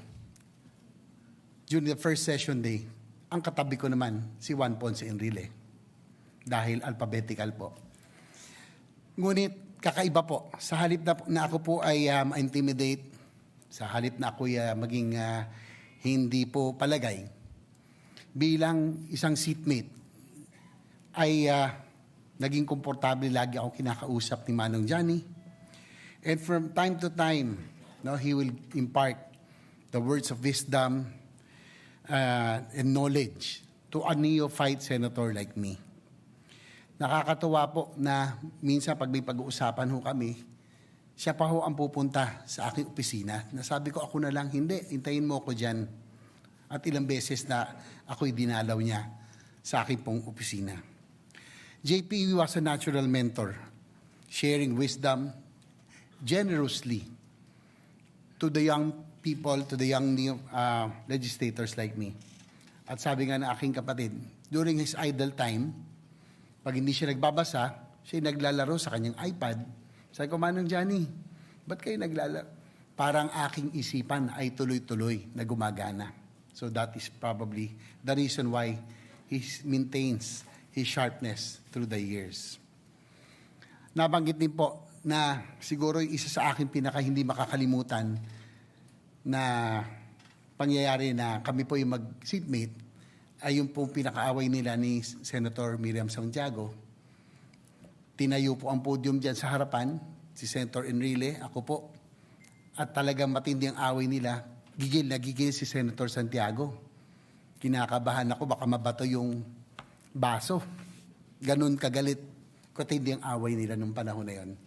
during the first session day, ang katabi ko naman si Juan Ponce Enrile. Dahil alphabetical po. Ngunit kakaiba po, sa halip na ako po ay ma-intimidate, sa halip na ako maging hindi po palagay, bilang isang seatmate, ay naging komportable lagi ako kinakausap ni Manong Johnny. And from time to time, no, he will impart the words of wisdom and knowledge to a neophyte senator like me. Nakakatuwa po na minsan pag may pag-uusapan ho kami, siya pa ho ang pupunta sa aking opisina. Nasabi ko, ako na lang, hindi, hintayin mo ako dyan. At ilang beses na ako'y dinalaw niya sa aking pong opisina. JP was a natural mentor, sharing wisdom generously to the young people, to the young legislators like me. At sabi nga ng aking kapatid, during his idle time, pag hindi siya nagbabasa, siya naglalaro sa kanyang iPad. Sabi ko, Manong Johnny, ba't kayo naglalaro? Parang aking isipan ay tuloy-tuloy na gumagana. So that is probably the reason why he maintains his sharpness through the years. Nabanggit din po na siguro isa sa akin pinaka hindi makakalimutan na pangyayari na kami po yung mag-seatmate ay yung pong pinakaaway nila ni Senator Miriam Santiago. Tinayo po ang podium dyan sa harapan, si Senator Enrile, ako po. At talagang matindi ang away nila. Gigil na gigil si Senator Santiago. Kinakabahan ako, baka mabato yung baso. Ganun kagalit. Katindi ang away nila nung panahon na yon.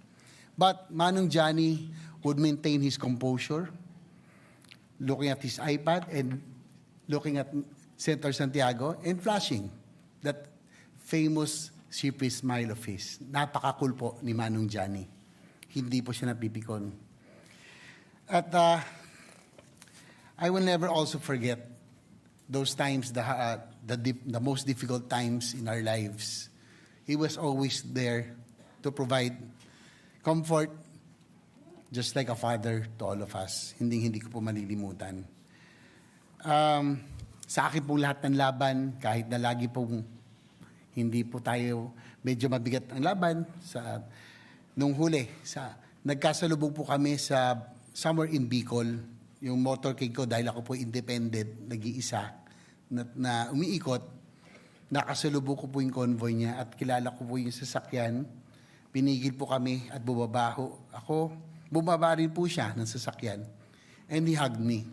But Manong Johnny would maintain his composure, looking at his iPad and looking at Senator Santiago and flashing that famous sheepy smile of his. Napaka-cool po ni Manong Johnny. Hindi po siya napipikon. At I will never also forget those times, the most difficult times in our lives. He was always there to provide comfort, just like a father to all of us. Hindi ko po malilimutan. Sa akin po lahat ng laban, kahit na lagi pong hindi po tayo medyo mabigat ang laban, nung huli, nagkasalubong po kami sa somewhere in Bicol, yung motorcade ko dahil ako po independent, nag-iisa, na umiikot, nakasalubong ko po yung convoy niya at kilala ko po yung sasakyan, pinigil po kami at bumaba rin po siya ng sasakyan and he hugged me.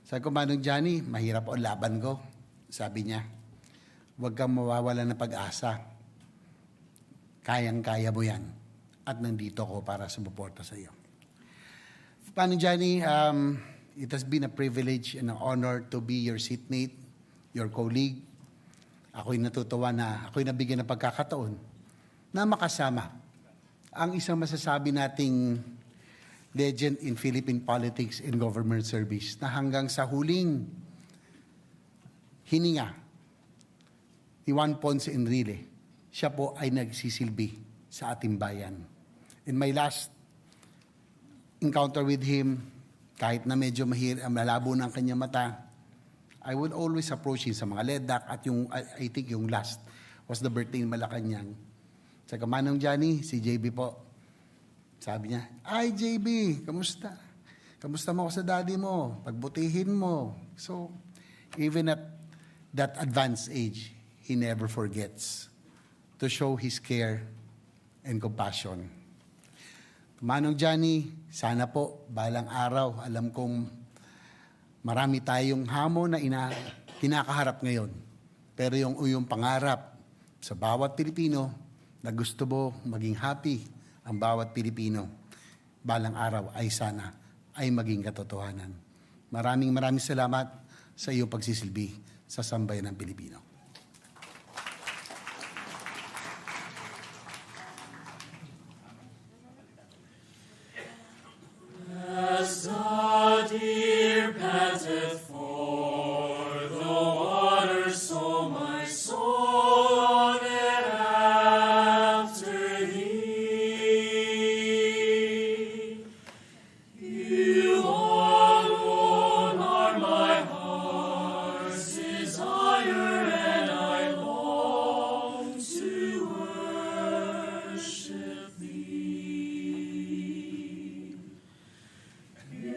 Sabi ko, Manong Johnny, mahirap po ang laban ko. Sabi niya, huwag kang mawawala ng pag-asa. Kayang-kaya mo yan. At nandito ako para sumuporta sa iyo. Manong Johnny, it has been a privilege and an honor to be your seatmate, your colleague. Ako'y natutuwa na ako'y nabigyan ng pagkakataon na makasama ang isang masasabi nating legend in Philippine politics and government service na hanggang sa huling hininga ni Juan Ponce Enrile, siya po ay nagsisilbi sa ating bayan. In my last encounter with him, kahit na medyo malabo ng kanyang mata, I would always approach him sa mga ledak at yung, I think yung last was the birthday in Malacanang. Sabi ko, Manong Johnny, si JB po. Sabi niya, ay JB, kamusta? Kamusta mo ako sa daddy mo? Pagbutihin mo. So, even at that advanced age, he never forgets to show his care and compassion. Manong Johnny, sana po, balang araw, alam kong marami tayong hamon na kinakaharap ngayon. Pero yung pangarap sa bawat Pilipino na gusto mo maging happy ang bawat Pilipino, balang araw ay sana ay maging katotohanan. Maraming salamat sa iyong pagsisilbi sa sambayan ng Pilipino. As the deer panteth for the water, so my soul longeth after thee. You alone are my heart's desire, and I long to worship thee.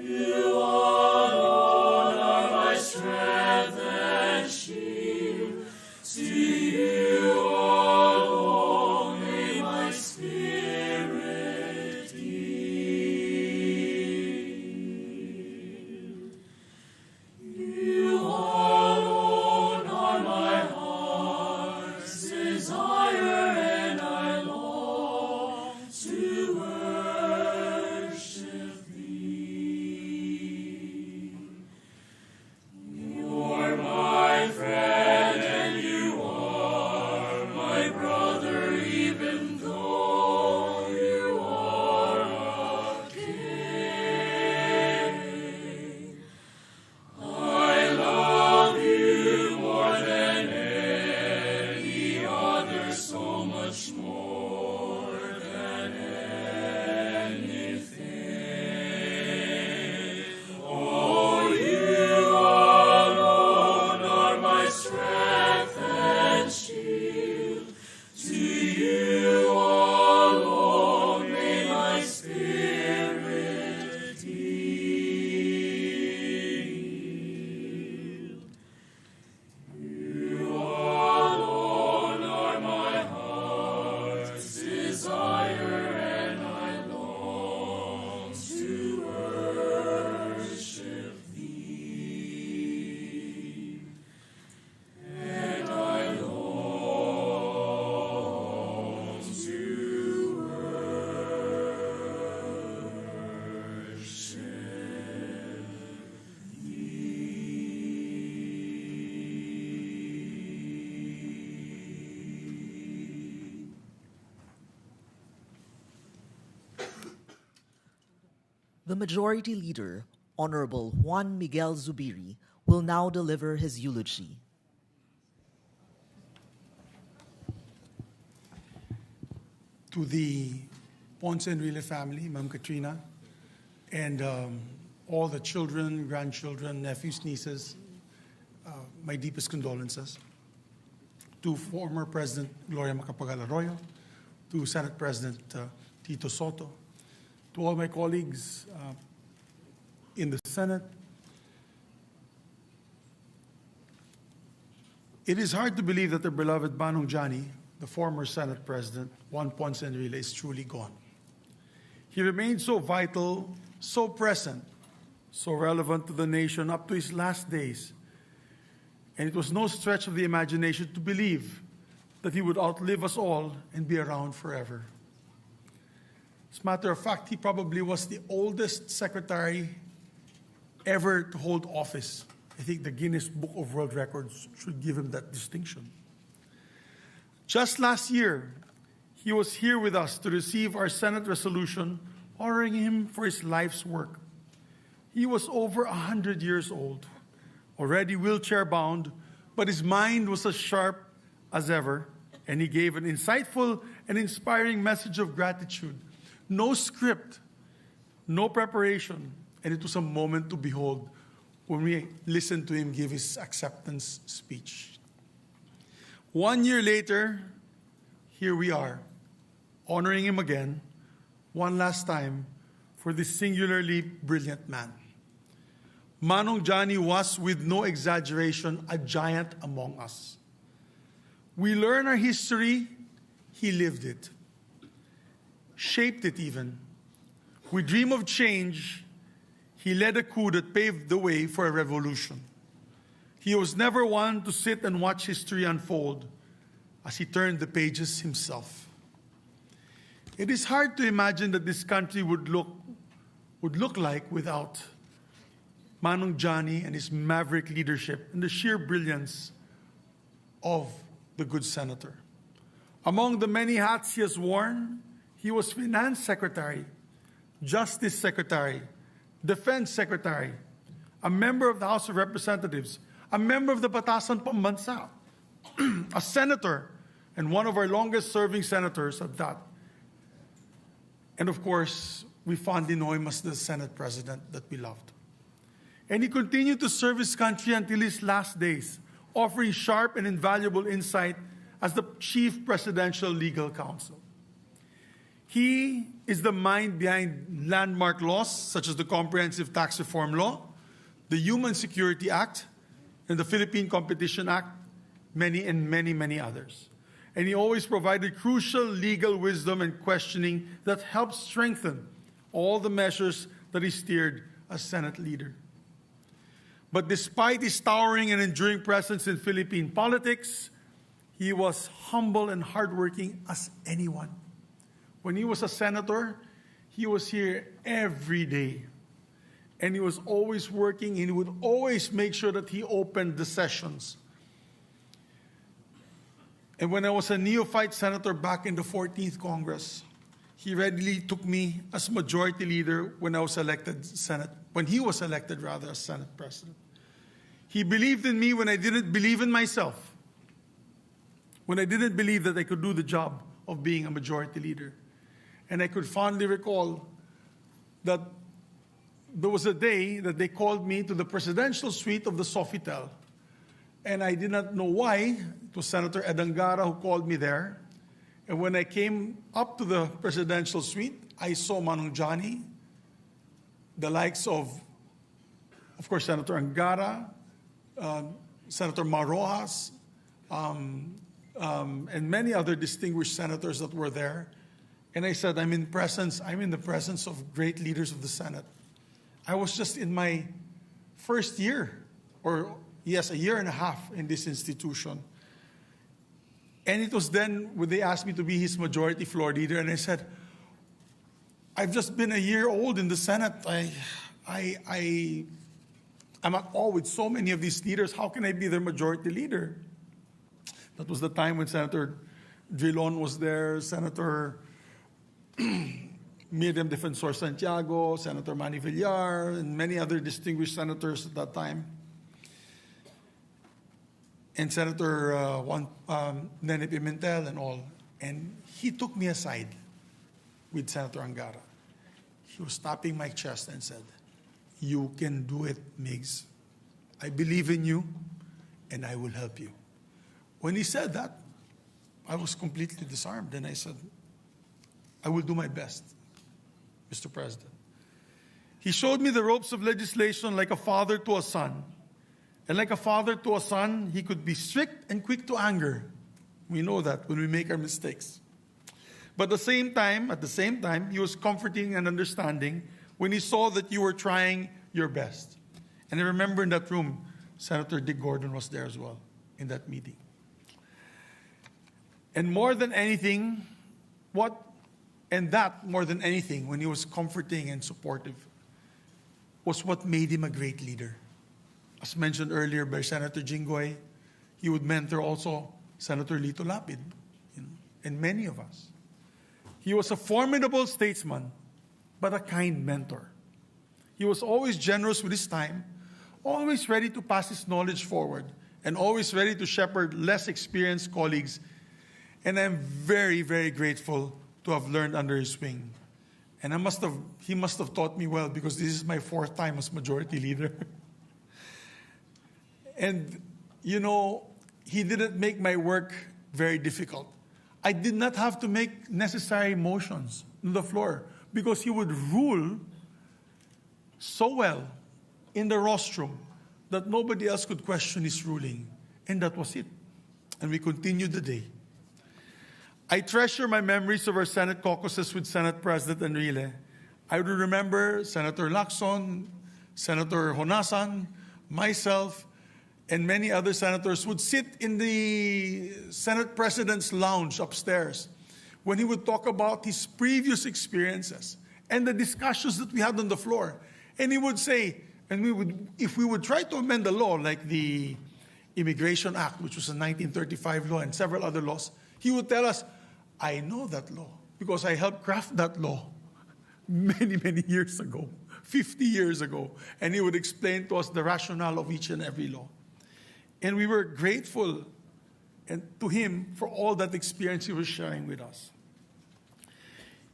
You alone are my strength and shield. To you alone may my spirit yield. You alone are my heart's desire, and I long to worship thee. You're my friend and you are my brother, even though you are a king. I love you more than any other, so much more than anything. Oh, you alone are my strength and shield. To you alone may my spirit yield. You alone are my heart's desire, and I long to worship thee. And I long to worship thee. The Majority Leader, Honorable Juan Miguel Zubiri, will now deliver his eulogy. To the Ponce and Enrile family, Ma'am Katrina, and all the children, grandchildren, nephews, nieces, my deepest condolences. To former President Gloria Arroyo, to Senate President Tito Sotto, to all my colleagues in the Senate. It is hard to believe that the beloved Manong Johnny, the former Senate President, Juan Ponce Enrile, is truly gone. He remained so vital, so present, so relevant to the nation up to his last days. And it was no stretch of the imagination to believe that he would outlive us all and be around forever. As a matter of fact, he probably was the oldest secretary ever to hold office. I think the Guinness Book of World Records should give him that distinction. Just last year, he was here with us to receive our Senate resolution honoring him for his life's work. He was over 100 years old, already wheelchair-bound, but his mind was as sharp as ever, and he gave an insightful an inspiring message of gratitude. No script, no preparation, and it was a moment to behold when we listened to him give his acceptance speech. 1 year later, here we are, honoring him again, one last time, for this singularly brilliant man. Manong Johnny was, with no exaggeration, a giant among us. We learn our history, he lived it, shaped it even. We dream of change, he led a coup that paved the way for a revolution. He was never one to sit and watch history unfold as he turned the pages himself. It is hard to imagine that this country would look like without Manong Johnny and his maverick leadership and the sheer brilliance of the good senator. Among the many hats he has worn, he was Finance Secretary, Justice Secretary, Defense Secretary, a member of the House of Representatives, a member of the Batasan Pambansa, a senator, and one of our longest-serving senators at that. And of course, we fondly know him as the Senate President that we loved. And he continued to serve his country until his last days, offering sharp and invaluable insight as the Chief Presidential Legal Counsel. He is the mind behind landmark laws such as the Comprehensive Tax Reform Law, the Human Security Act, and the Philippine Competition Act, many others. And he always provided crucial legal wisdom and questioning that helped strengthen all the measures that he steered as Senate leader. But despite his towering and enduring presence in Philippine politics, he was humble and hardworking as anyone. When he was a senator, he was here every day. And he was always working, and he would always make sure that he opened the sessions. And when I was a neophyte senator back in the 14th Congress, he readily took me as majority leader when he was elected as Senate President. He believed in me when I didn't believe in myself, when I didn't believe that I could do the job of being a majority leader. And I could fondly recall that there was a day that they called me to the presidential suite of the Sofitel. And I did not know why. It was Senator Edangara who called me there. And when I came up to the presidential suite, I saw Manong Johnny, the likes of course, Senator Angara, Senator Marojas, and many other distinguished senators that were there. And I said, I'm in the presence of great leaders of the Senate. I was just in my first year, a year and a half in this institution. And it was then when they asked me to be his majority floor leader, and I said, I've just been a year old in the Senate. I'm at all with so many of these leaders. How can I be their majority leader? That was the time when Senator Drilon was there, Senator Miriam Defensor Santiago, Senator Manny Villar, and many other distinguished senators at that time. And Senator Nene Pimentel and all. And he took me aside with Senator Angara. He was tapping my chest and said, "You can do it, Migs. I believe in you, and I will help you." When he said that, I was completely disarmed, and I said, I will do my best, Mr. President. He showed me the ropes of legislation like a father to a son. And like a father to a son, he could be strict and quick to anger. We know that when we make our mistakes. But at the same time, he was comforting and understanding when he saw that you were trying your best. And I remember in that room, Senator Dick Gordon was there as well in that meeting. And more than anything, when he was comforting and supportive, was what made him a great leader. As mentioned earlier by Senator Jinggoy, he would mentor also Senator Lito Lapid, and many of us. He was a formidable statesman, but a kind mentor. He was always generous with his time, always ready to pass his knowledge forward, and always ready to shepherd less experienced colleagues. And I'm very, very grateful to have learned under his wing. And he must have taught me well, because this is my 4th time as majority leader. And, you know, he didn't make my work very difficult. I did not have to make necessary motions on the floor, because he would rule so well in the rostrum that nobody else could question his ruling. And that was it. And we continued the day. I treasure my memories of our Senate caucuses with Senate President Enrile. I would remember Senator Lacson, Senator Honasan, myself, and many other senators would sit in the Senate President's lounge upstairs when he would talk about his previous experiences and the discussions that we had on the floor. And he would say, if we would try to amend the law, like the Immigration Act, which was a 1935 law, and several other laws, he would tell us, I know that law because I helped craft that law many, many years ago, 50 years ago. And he would explain to us the rationale of each and every law. And we were grateful to him for all that experience he was sharing with us.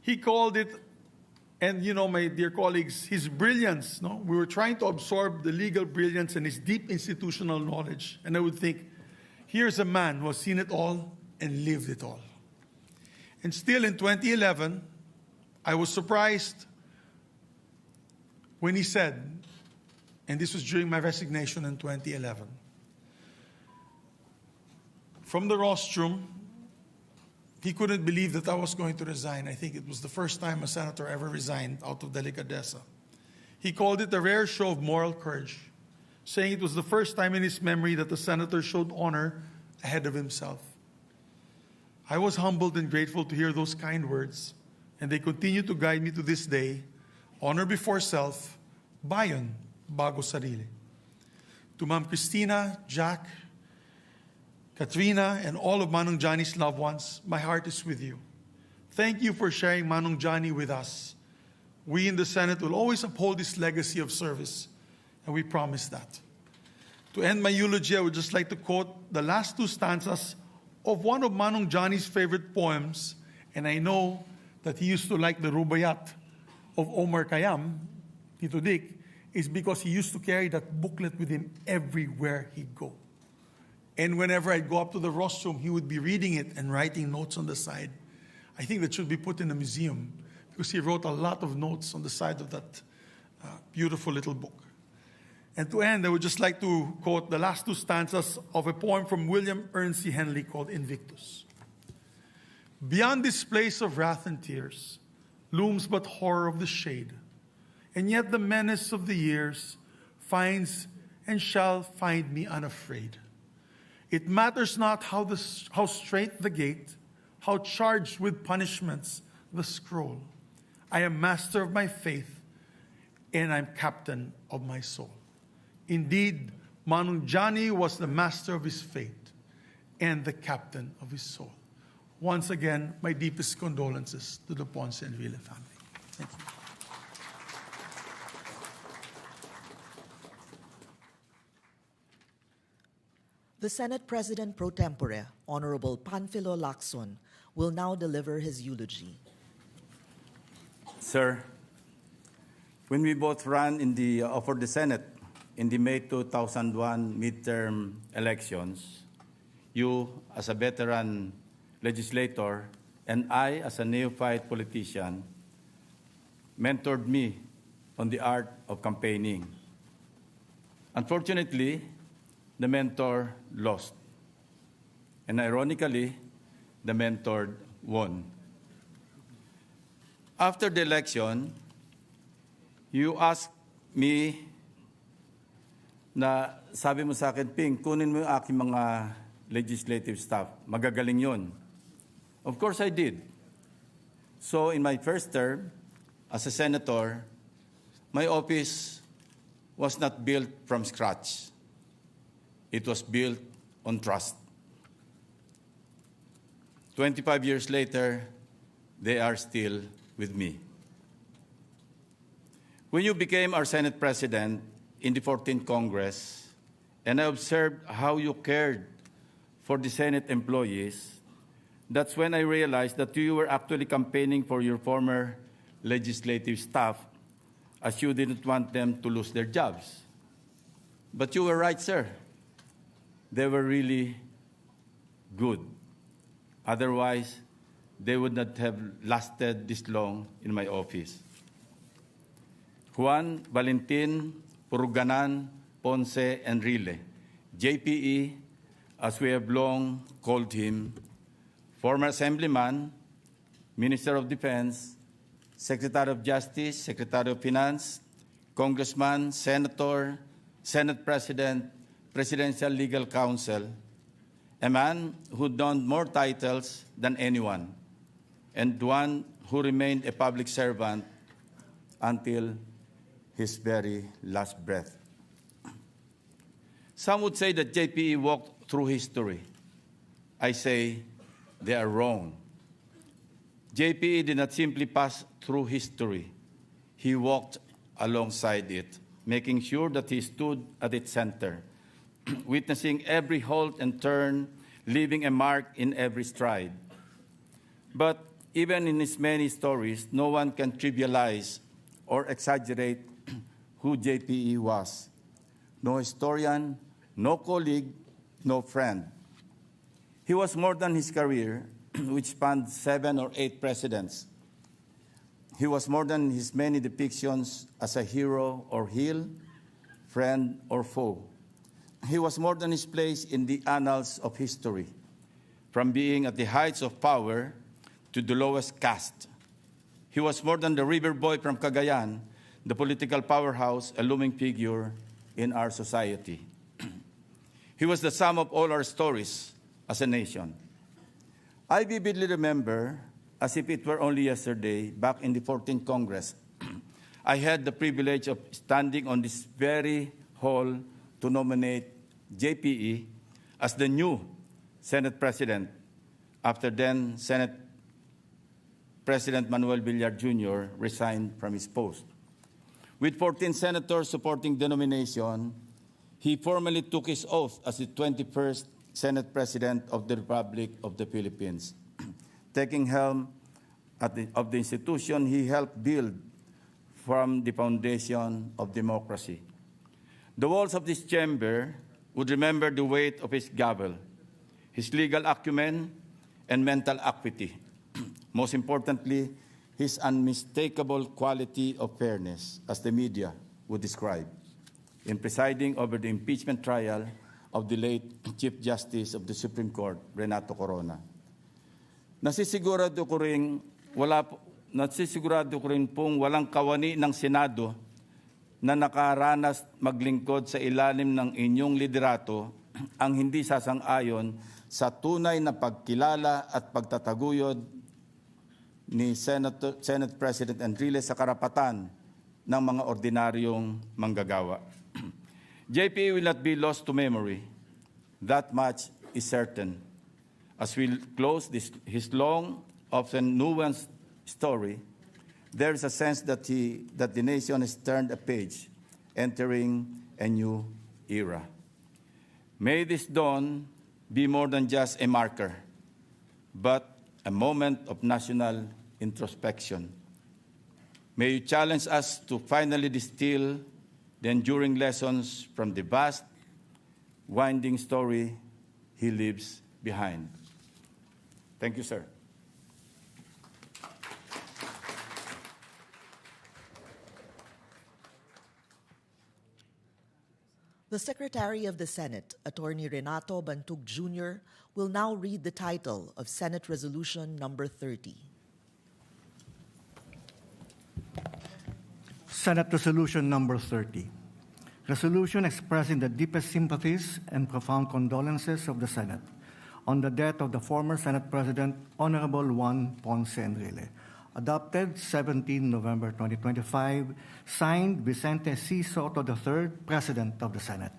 He called it, and you know, my dear colleagues, his brilliance. No? We were trying to absorb the legal brilliance and his deep institutional knowledge. And I would think, here's a man who has seen it all and lived it all. And still in 2011, I was surprised when he said, and this was during my resignation in 2011, from the rostrum, he couldn't believe that I was going to resign. I think it was the first time a senator ever resigned out of delicadeza. He called it a rare show of moral courage, saying it was the first time in his memory that the senator showed honor ahead of himself. I was humbled and grateful to hear those kind words, and they continue to guide me to this day. Honor before self, bayon bago sarili. To Ma'am Christina, Jack, Katrina, and all of Manong Johnny's loved ones, my heart is with you. Thank you for sharing Manong Johnny with us. We in the Senate will always uphold his legacy of service, and we promise that. To end my eulogy, I would just like to quote the last 2 stanzas of one of Manong Johnny's favorite poems, and I know that he used to like the Rubaiyat of Omar Khayyam, Tito Dick, is because he used to carry that booklet with him everywhere he'd go. And whenever I'd go up to the rostrum, he would be reading it and writing notes on the side. I think that should be put in a museum, because he wrote a lot of notes on the side of that beautiful little book. And to end, I would just like to quote the last 2 stanzas of a poem from William Ernest Henley called Invictus. Beyond this place of wrath and tears looms but horror of the shade, and yet the menace of the years finds and shall find me unafraid. It matters not how straight the gate, how charged with punishments the scroll. I am master of my faith, and I'm captain of my soul. Indeed, Manong Johnny was the master of his fate and the captain of his soul. Once again, my deepest condolences to the Ponce and Enrile family. Thank you. The Senate President pro tempore, Honorable Panfilo Lacson, will now deliver his eulogy. Sir, when we both ran for the Senate in the May 2001 midterm elections, you as a veteran legislator and I as a neophyte politician mentored me on the art of campaigning. Unfortunately, the mentor lost. And ironically, the mentor won. After the election, you asked me na sabi mo sa akin, Ping, kunin mo yung aking mga legislative staff. Magagaling yon. Of course I did. So in my first term as a senator, my office was not built from scratch. It was built on trust. 25 years later, they are still with me. When you became our Senate President in the 14th Congress, and I observed how you cared for the Senate employees, That's when I realized that you were actually campaigning for your former legislative staff, as you didn't want them to lose their jobs. But you were right, sir. They were really good. Otherwise, they would not have lasted this long in my office. Juan Valentin Puruganan Ponce Enrile, JPE, as we have long called him, former Assemblyman, Minister of Defense, Secretary of Justice, Secretary of Finance, Congressman, Senator, Senate President, Presidential Legal Counsel, a man who donned more titles than anyone, and one who remained a public servant until his very last breath. Some would say that JPE walked through history. I say they are wrong. JPE did not simply pass through history. He walked alongside it, making sure that he stood at its center, witnessing every halt and turn, leaving a mark in every stride. But even in his many stories, no one can trivialize or exaggerate who JPE was. No historian, no colleague, no friend. He was more than his career, which spanned 7 or 8 presidents. He was more than his many depictions as a hero or heel, friend or foe. He was more than his place in the annals of history, from being at the heights of power to the lowest caste. He was more than the river boy from Cagayan, the political powerhouse, a looming figure in our society. He was the sum of all our stories as a nation. I vividly remember, as if it were only yesterday, back in the 14th Congress, I had the privilege of standing on this very hall to nominate JPE as the new Senate President after then Senate President Manuel Villar Jr. resigned from his post. With 14 senators supporting the nomination, he formally took his oath as the 21st Senate President of the Republic of the Philippines, taking helm of the institution he helped build from the foundation of democracy. The walls of this chamber would remember the weight of his gavel, his legal acumen, and mental acuity. Most importantly, his unmistakable quality of fairness, as the media would describe, in presiding over the impeachment trial of the late Chief Justice of the Supreme Court, Renato Corona. Nasisigurado ko rin pong walang kawani ng Senado na nakaranas maglingkod sa ilalim ng inyong liderato ang hindi sasang-ayon sa tunay na pagkilala at pagtataguyod ni Senate President Enrile sa karapatan ng mga ordinaryong manggagawa. JPE will not be lost to memory. That much is certain. As we close his long, often nuanced story, there is a sense that the nation has turned a page, entering a new era. May this dawn be more than just a marker, but a moment of national introspection. May you challenge us to finally distill the enduring lessons from the vast, winding story he leaves behind. Thank you, sir. The Secretary of the Senate, Attorney Renato Bantug Jr., will now read the title of Senate Resolution Number 30. Senate Resolution Number 30. Resolution expressing the deepest sympathies and profound condolences of the Senate on the death of the former Senate President, Honorable Juan Ponce Enrile. Adopted 17 November 2025, signed Vicente C. Sotto III, President of the Senate.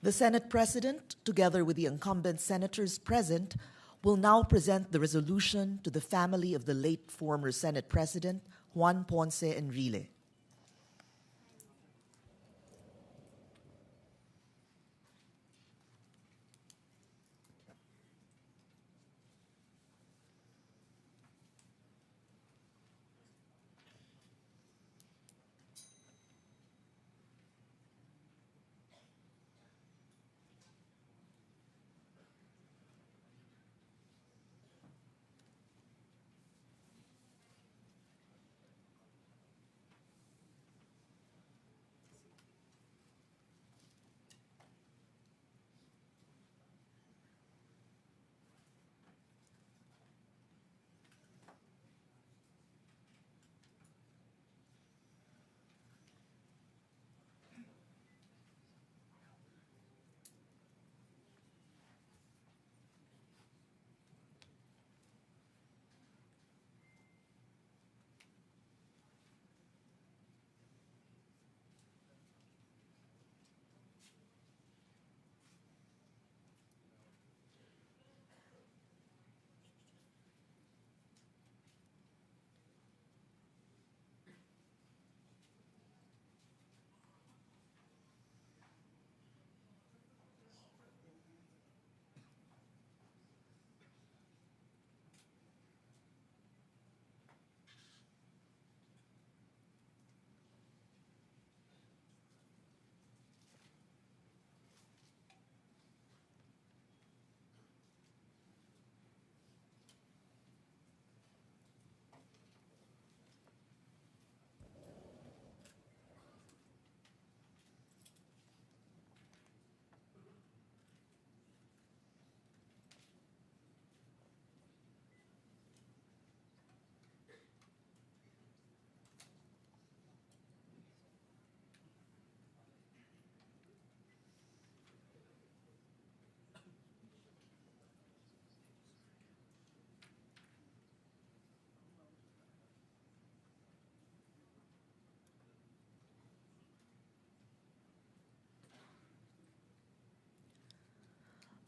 The Senate President, together with the incumbent senators present, will now present the resolution to the family of the late former Senate President, Juan Ponce Enrile.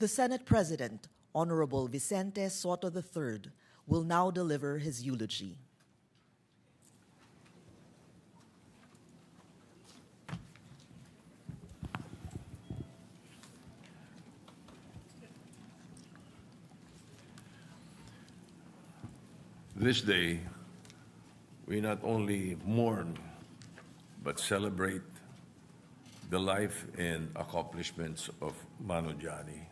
The Senate President, Honorable Vicente Sotto III, will now deliver his eulogy. This day, we not only mourn, but celebrate the life and accomplishments of Mano Johnny.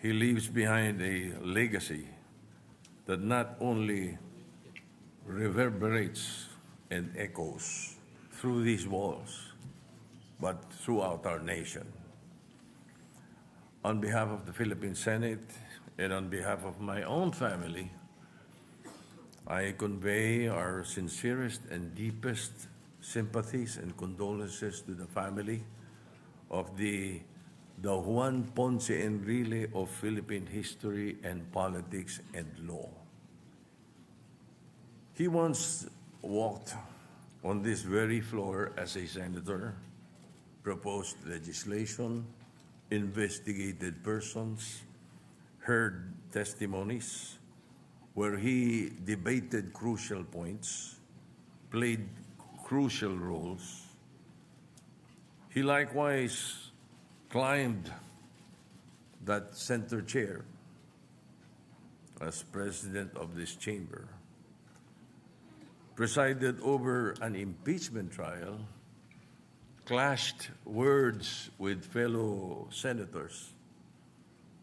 He leaves behind a legacy that not only reverberates and echoes through these walls, but throughout our nation. On behalf of the Philippine Senate and on behalf of my own family, I convey our sincerest and deepest sympathies and condolences to the family of the Juan Ponce Enrile of Philippine history and politics and law. He once walked on this very floor as a senator, proposed legislation, investigated persons, heard testimonies, where he debated crucial points, played crucial roles. He likewise climbed that center chair as president of this chamber, presided over an impeachment trial, clashed words with fellow senators,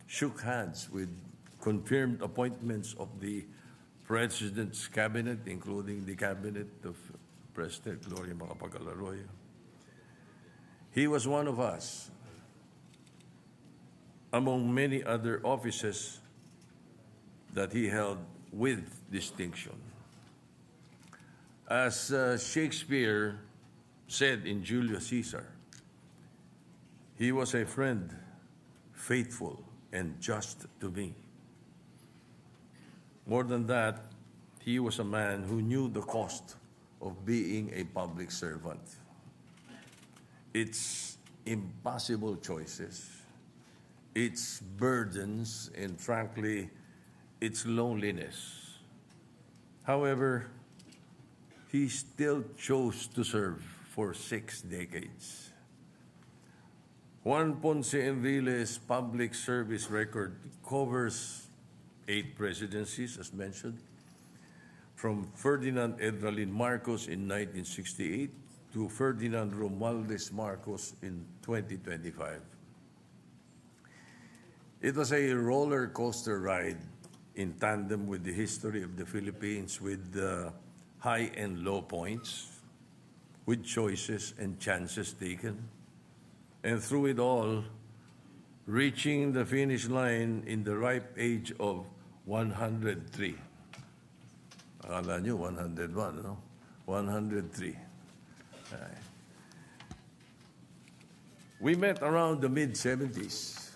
shook hands with confirmed appointments of the President's cabinet, including the cabinet of President Gloria Arroyo. He was one of us, among many other offices that he held with distinction. As Shakespeare said in Julius Caesar, he was a friend, faithful and just to me. More than that, he was a man who knew the cost of being a public servant. Its impossible choices, its burdens, and frankly, its loneliness. However, he still chose to serve for 6 decades. Juan Ponce Enrile's public service record covers 8 presidencies, as mentioned, from Ferdinand Edralin Marcos in 1968 to Ferdinand Romualdez Marcos in 2025. It was a roller coaster ride in tandem with the history of the Philippines, with high and low points, with choices and chances taken, and through it all, reaching the finish line in the ripe age of 103. Akala nyo, 101, no? 103. We met around the mid-70s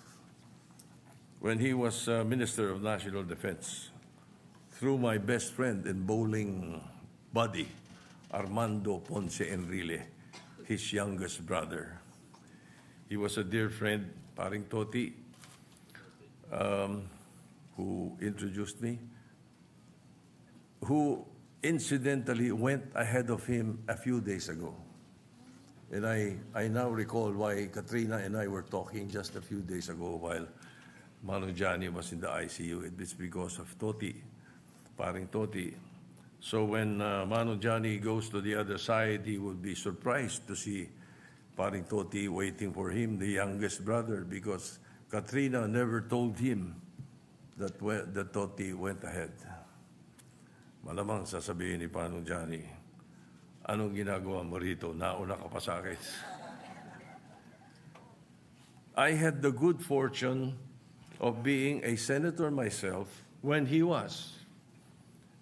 when he was Minister of National Defense through my best friend and bowling buddy, Armando Ponce Enrile, his youngest brother. He was a dear friend, Paring Toti, who introduced me, who incidentally went ahead of him a few days ago. And I now recall why Katrina and I were talking just a few days ago while Mano Johnny was in the ICU. It's because of Toti, Paring Toti. So when Mano Johnny goes to the other side, he would be surprised to see Paring Toti waiting for him, the youngest brother, because Katrina never told him that Toti went ahead. Malamang sasabihin ni Mano Johnny, anong ginagawa mo rito? Nauna ka pa sa akin. I had the good fortune of being a senator myself when he was,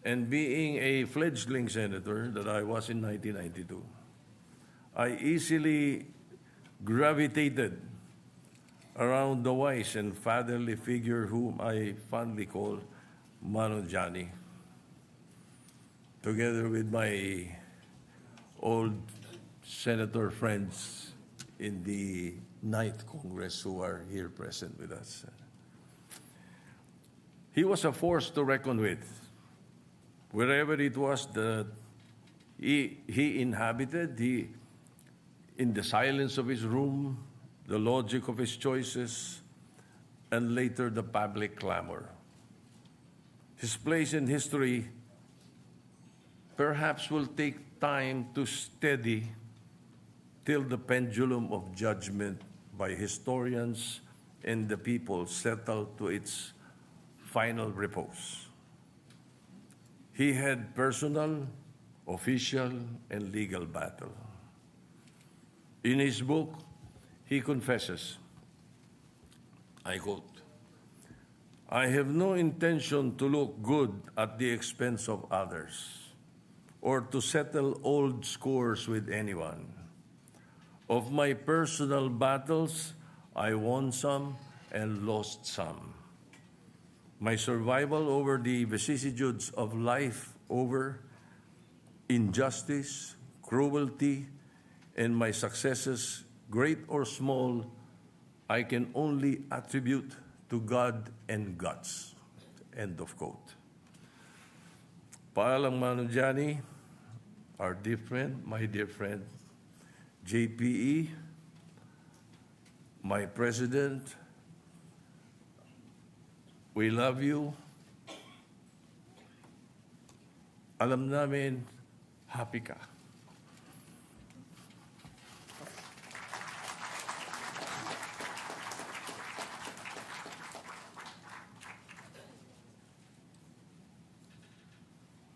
and being a fledgling senator that I was in 1992. I easily gravitated around the wise and fatherly figure whom I fondly call Mano Johnny, together with my old senator friends in the 9th Congress who are here present with us. He was a force to reckon with. Wherever it was that he inhabited, in the silence of his room, the logic of his choices, and later the public clamor. His place in history perhaps will take time to steady till the pendulum of judgment by historians and the people settle to its final repose. He had personal, official, and legal battle. In his book, he confesses, I quote, "I have no intention to look good at the expense of others or to settle old scores with anyone. Of my personal battles, I won some and lost some. My survival over the vicissitudes of life, over injustice, cruelty, and my successes, great or small, I can only attribute to God and guts." End of quote. Paalang Manunjani, our dear friend, my dear friend, JPE, my president, we love you. Alam namin, happy ka.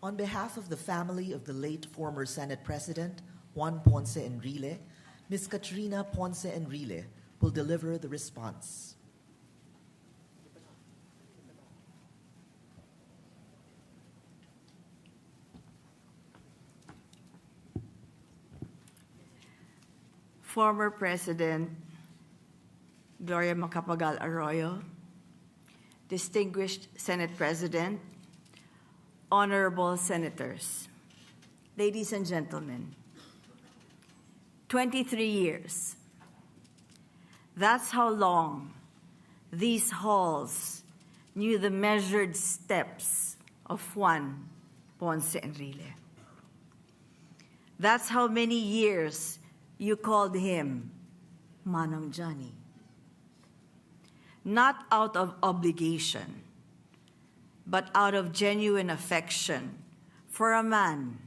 On behalf of the family of the late former Senate President, Juan Ponce Enrile, Ms. Katrina Ponce Enrile will deliver the response. Former President Gloria Arroyo, distinguished Senate President, honorable senators, ladies and gentlemen, 23 years. That's how long these halls knew the measured steps of Juan Ponce Enrile. That's how many years you called him Manong Johnny. Not out of obligation, but out of genuine affection for a man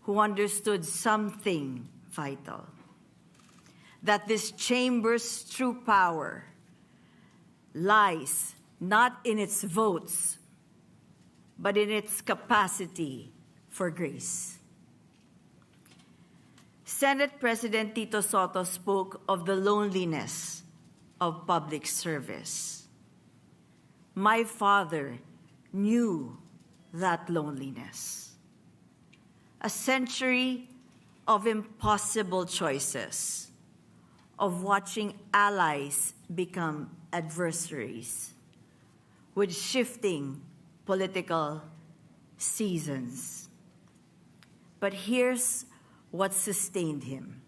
who understood something vital, that this chamber's true power lies not in its votes, but in its capacity for grace. Senate President Tito Sotto spoke of the loneliness of public service. My father knew that loneliness. A century of impossible choices, of watching allies become adversaries, with shifting political seasons. But here's what sustained him: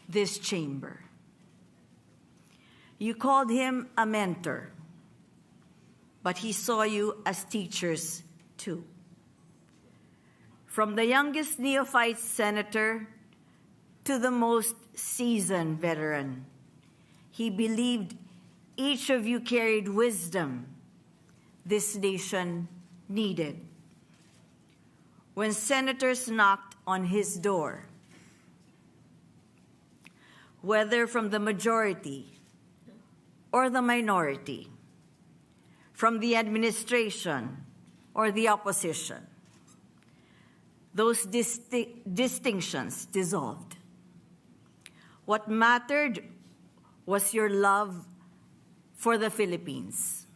this chamber. You called him a mentor, but he saw you as teachers too. From the youngest neophyte senator to the most seasoned veteran, he believed each of you carried wisdom this nation needed. When senators knocked on his door, whether from the majority or the minority, from the administration or the opposition, those distinctions dissolved. What mattered was your love for the Philippines.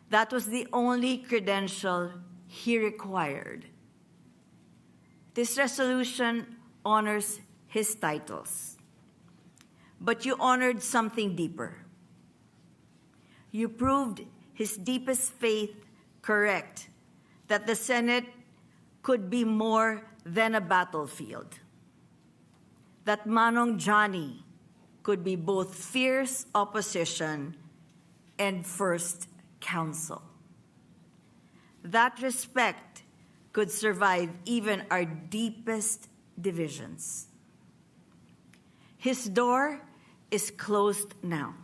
That was the only credential he required. This resolution honors his titles, but you honored something deeper. You proved his deepest faith correct, that the Senate could be more than a battlefield, that Manong Johnny could be both fierce opposition and first counsel. That respect could survive even our deepest divisions. His door is closed now.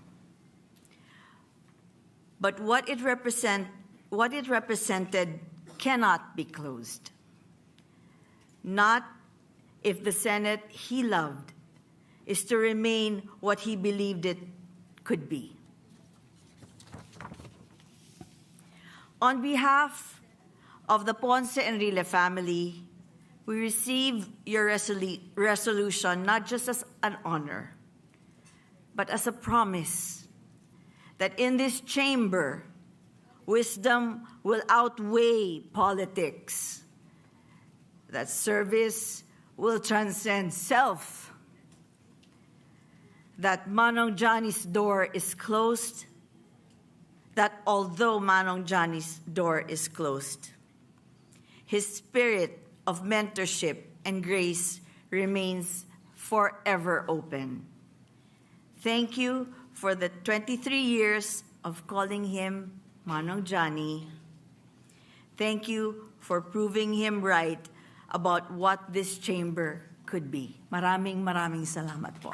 But what it represented cannot be closed. Not if the Senate he loved is to remain what he believed it could be. On behalf of the Ponce Enrile family, we receive your resolution not just as an honor, but as a promise that in this chamber, wisdom will outweigh politics, that service will transcend self, that Manong Johnny's door is closed, that although Manong Johnny's door is closed, his spirit of mentorship and grace remains forever open. Thank you for the 23 years of calling him Manong Johnny. Thank you for proving him right about what this chamber could be. Maraming salamat po.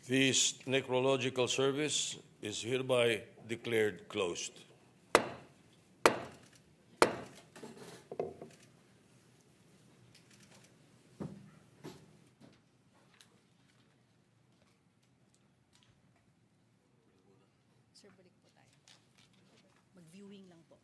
This necrological service is hereby declared closed. Sir, balik po tayo. Mag-viewing lang po.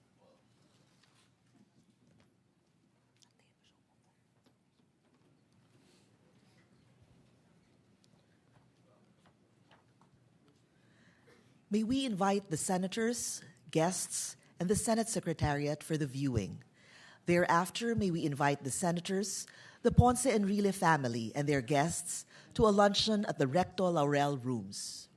May we invite the senators, guests, and the Senate Secretariat for the viewing. Thereafter, may we invite the senators, the Ponce Enrile family, and their guests to a luncheon at the Recto Laurel Rooms.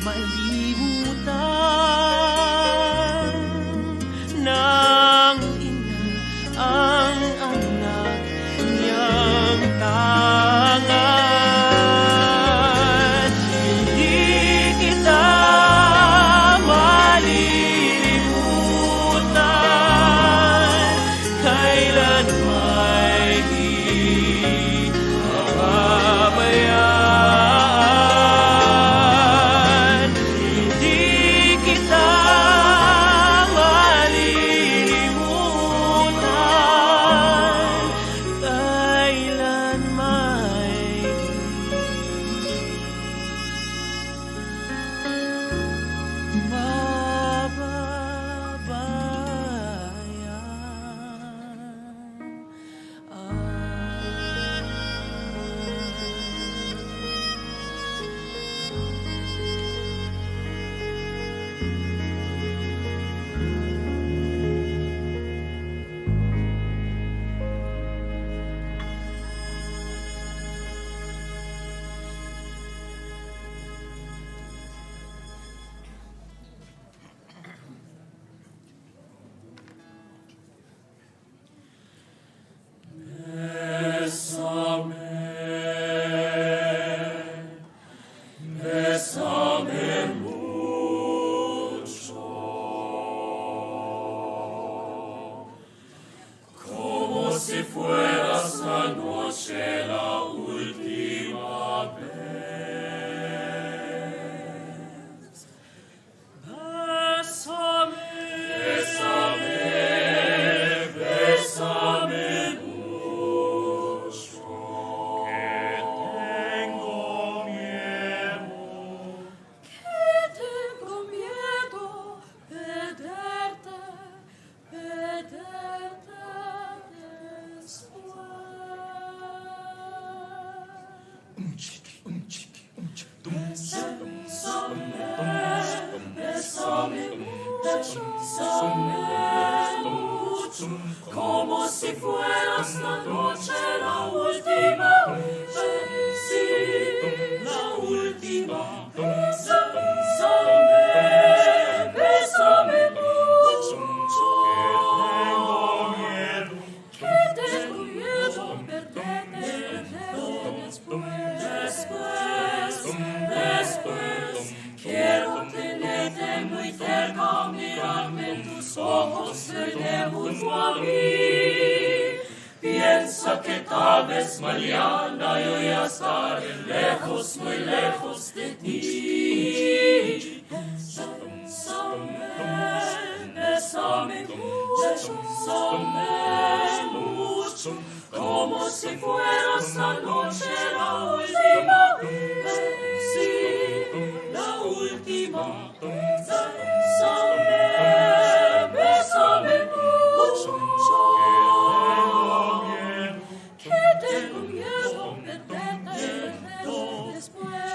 malimutan ng ina ang anak niyang tangan. Hindi kita malilimutan, kailan may di mababayaan. Hindi kita malilimutan, kailan may Bésame mucho, como si fueras anoche la última vez. Bésame, bésame, bésame mucho, que tengo miedo. Tengo miedo perderte, perderte después. Bésame, bésame mucho, como si fueras la noche la última vez. Sí, la última. Bésame, bésame mucho, que tengo miedo perderte después. Quiero tenerte muy cerca, mirarme en tus ojos, verte junto a mí. Piensa que tal vez mañana yo ya estaré lejos, muy lejos de ti. Bésame, bésame mucho, como si fueras la noche la última vez. Sí, la última. Bésame, bésame mucho, que tengo miedo perderte después.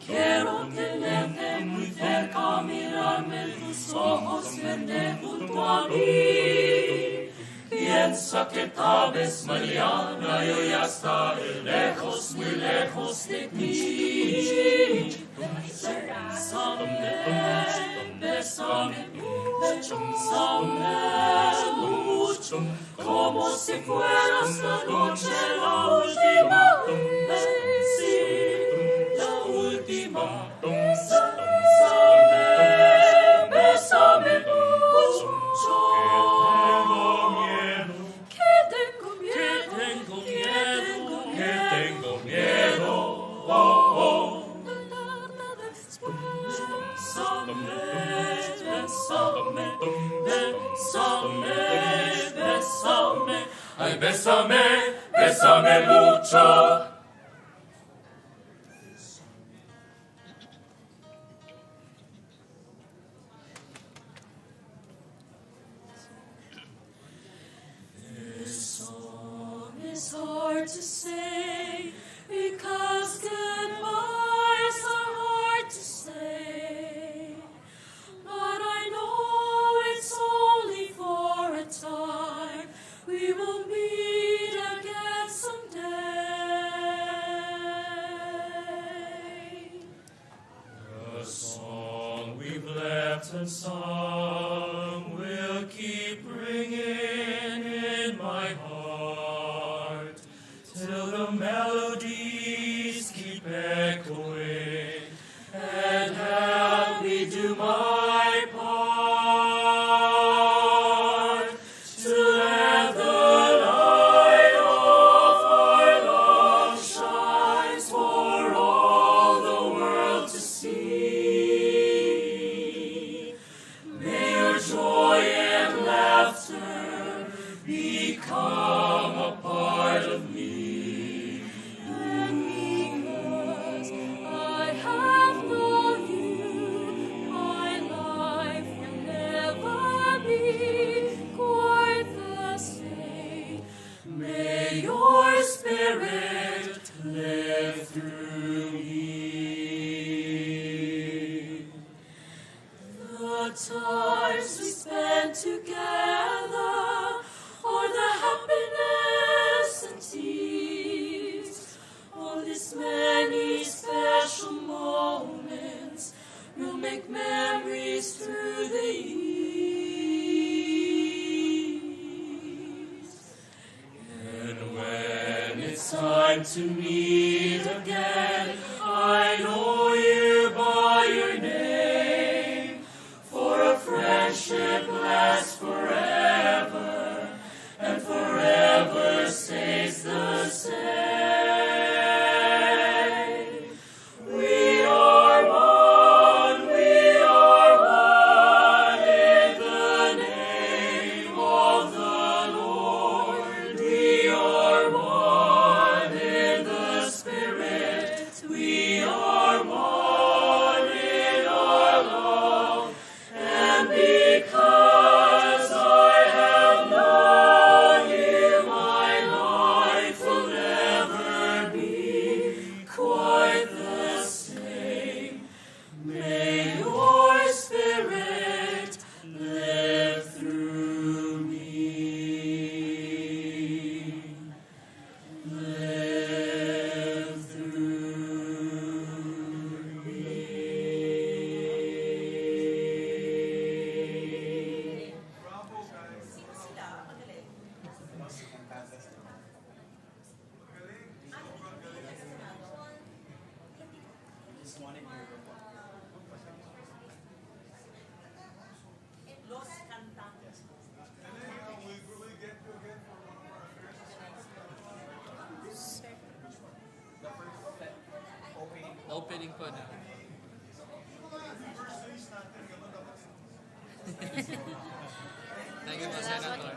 Quiero tenerte muy cerca, mirarme en tus ojos, verte junto a mí. Piensa que tal vez mañana yo ya estaré lejos, muy lejos de ti. Bésame, bésame mucho, como si fueras la noche la última vez. Sí, la última. Bésame, bésame mucho, que tengo miedo. Oh, oh. Bésame, ay, bésame, bésame mucho. This song is hard to say because good and song will keep ringing in my heart till the melodies keep echoing, and help me do my part to let the light of our love shines for all the world to see. May your joy and laughter become a part of me. And because I have known you, my life will never be quite the same. May your spirit live through me. The times we spend together are the happiness and tears of this many special moments. We'll make memories through the years. And when it's time to meet again, I know you by your name, for a friendship lasts forever, and forever stays the same. We are one in the name of the Lord. We are one in the Spirit. We are one in our love. And because I have known you, my life will never be quite the same. May your spirit live through me. Live through me. Opening po na. Thank you po, Senator.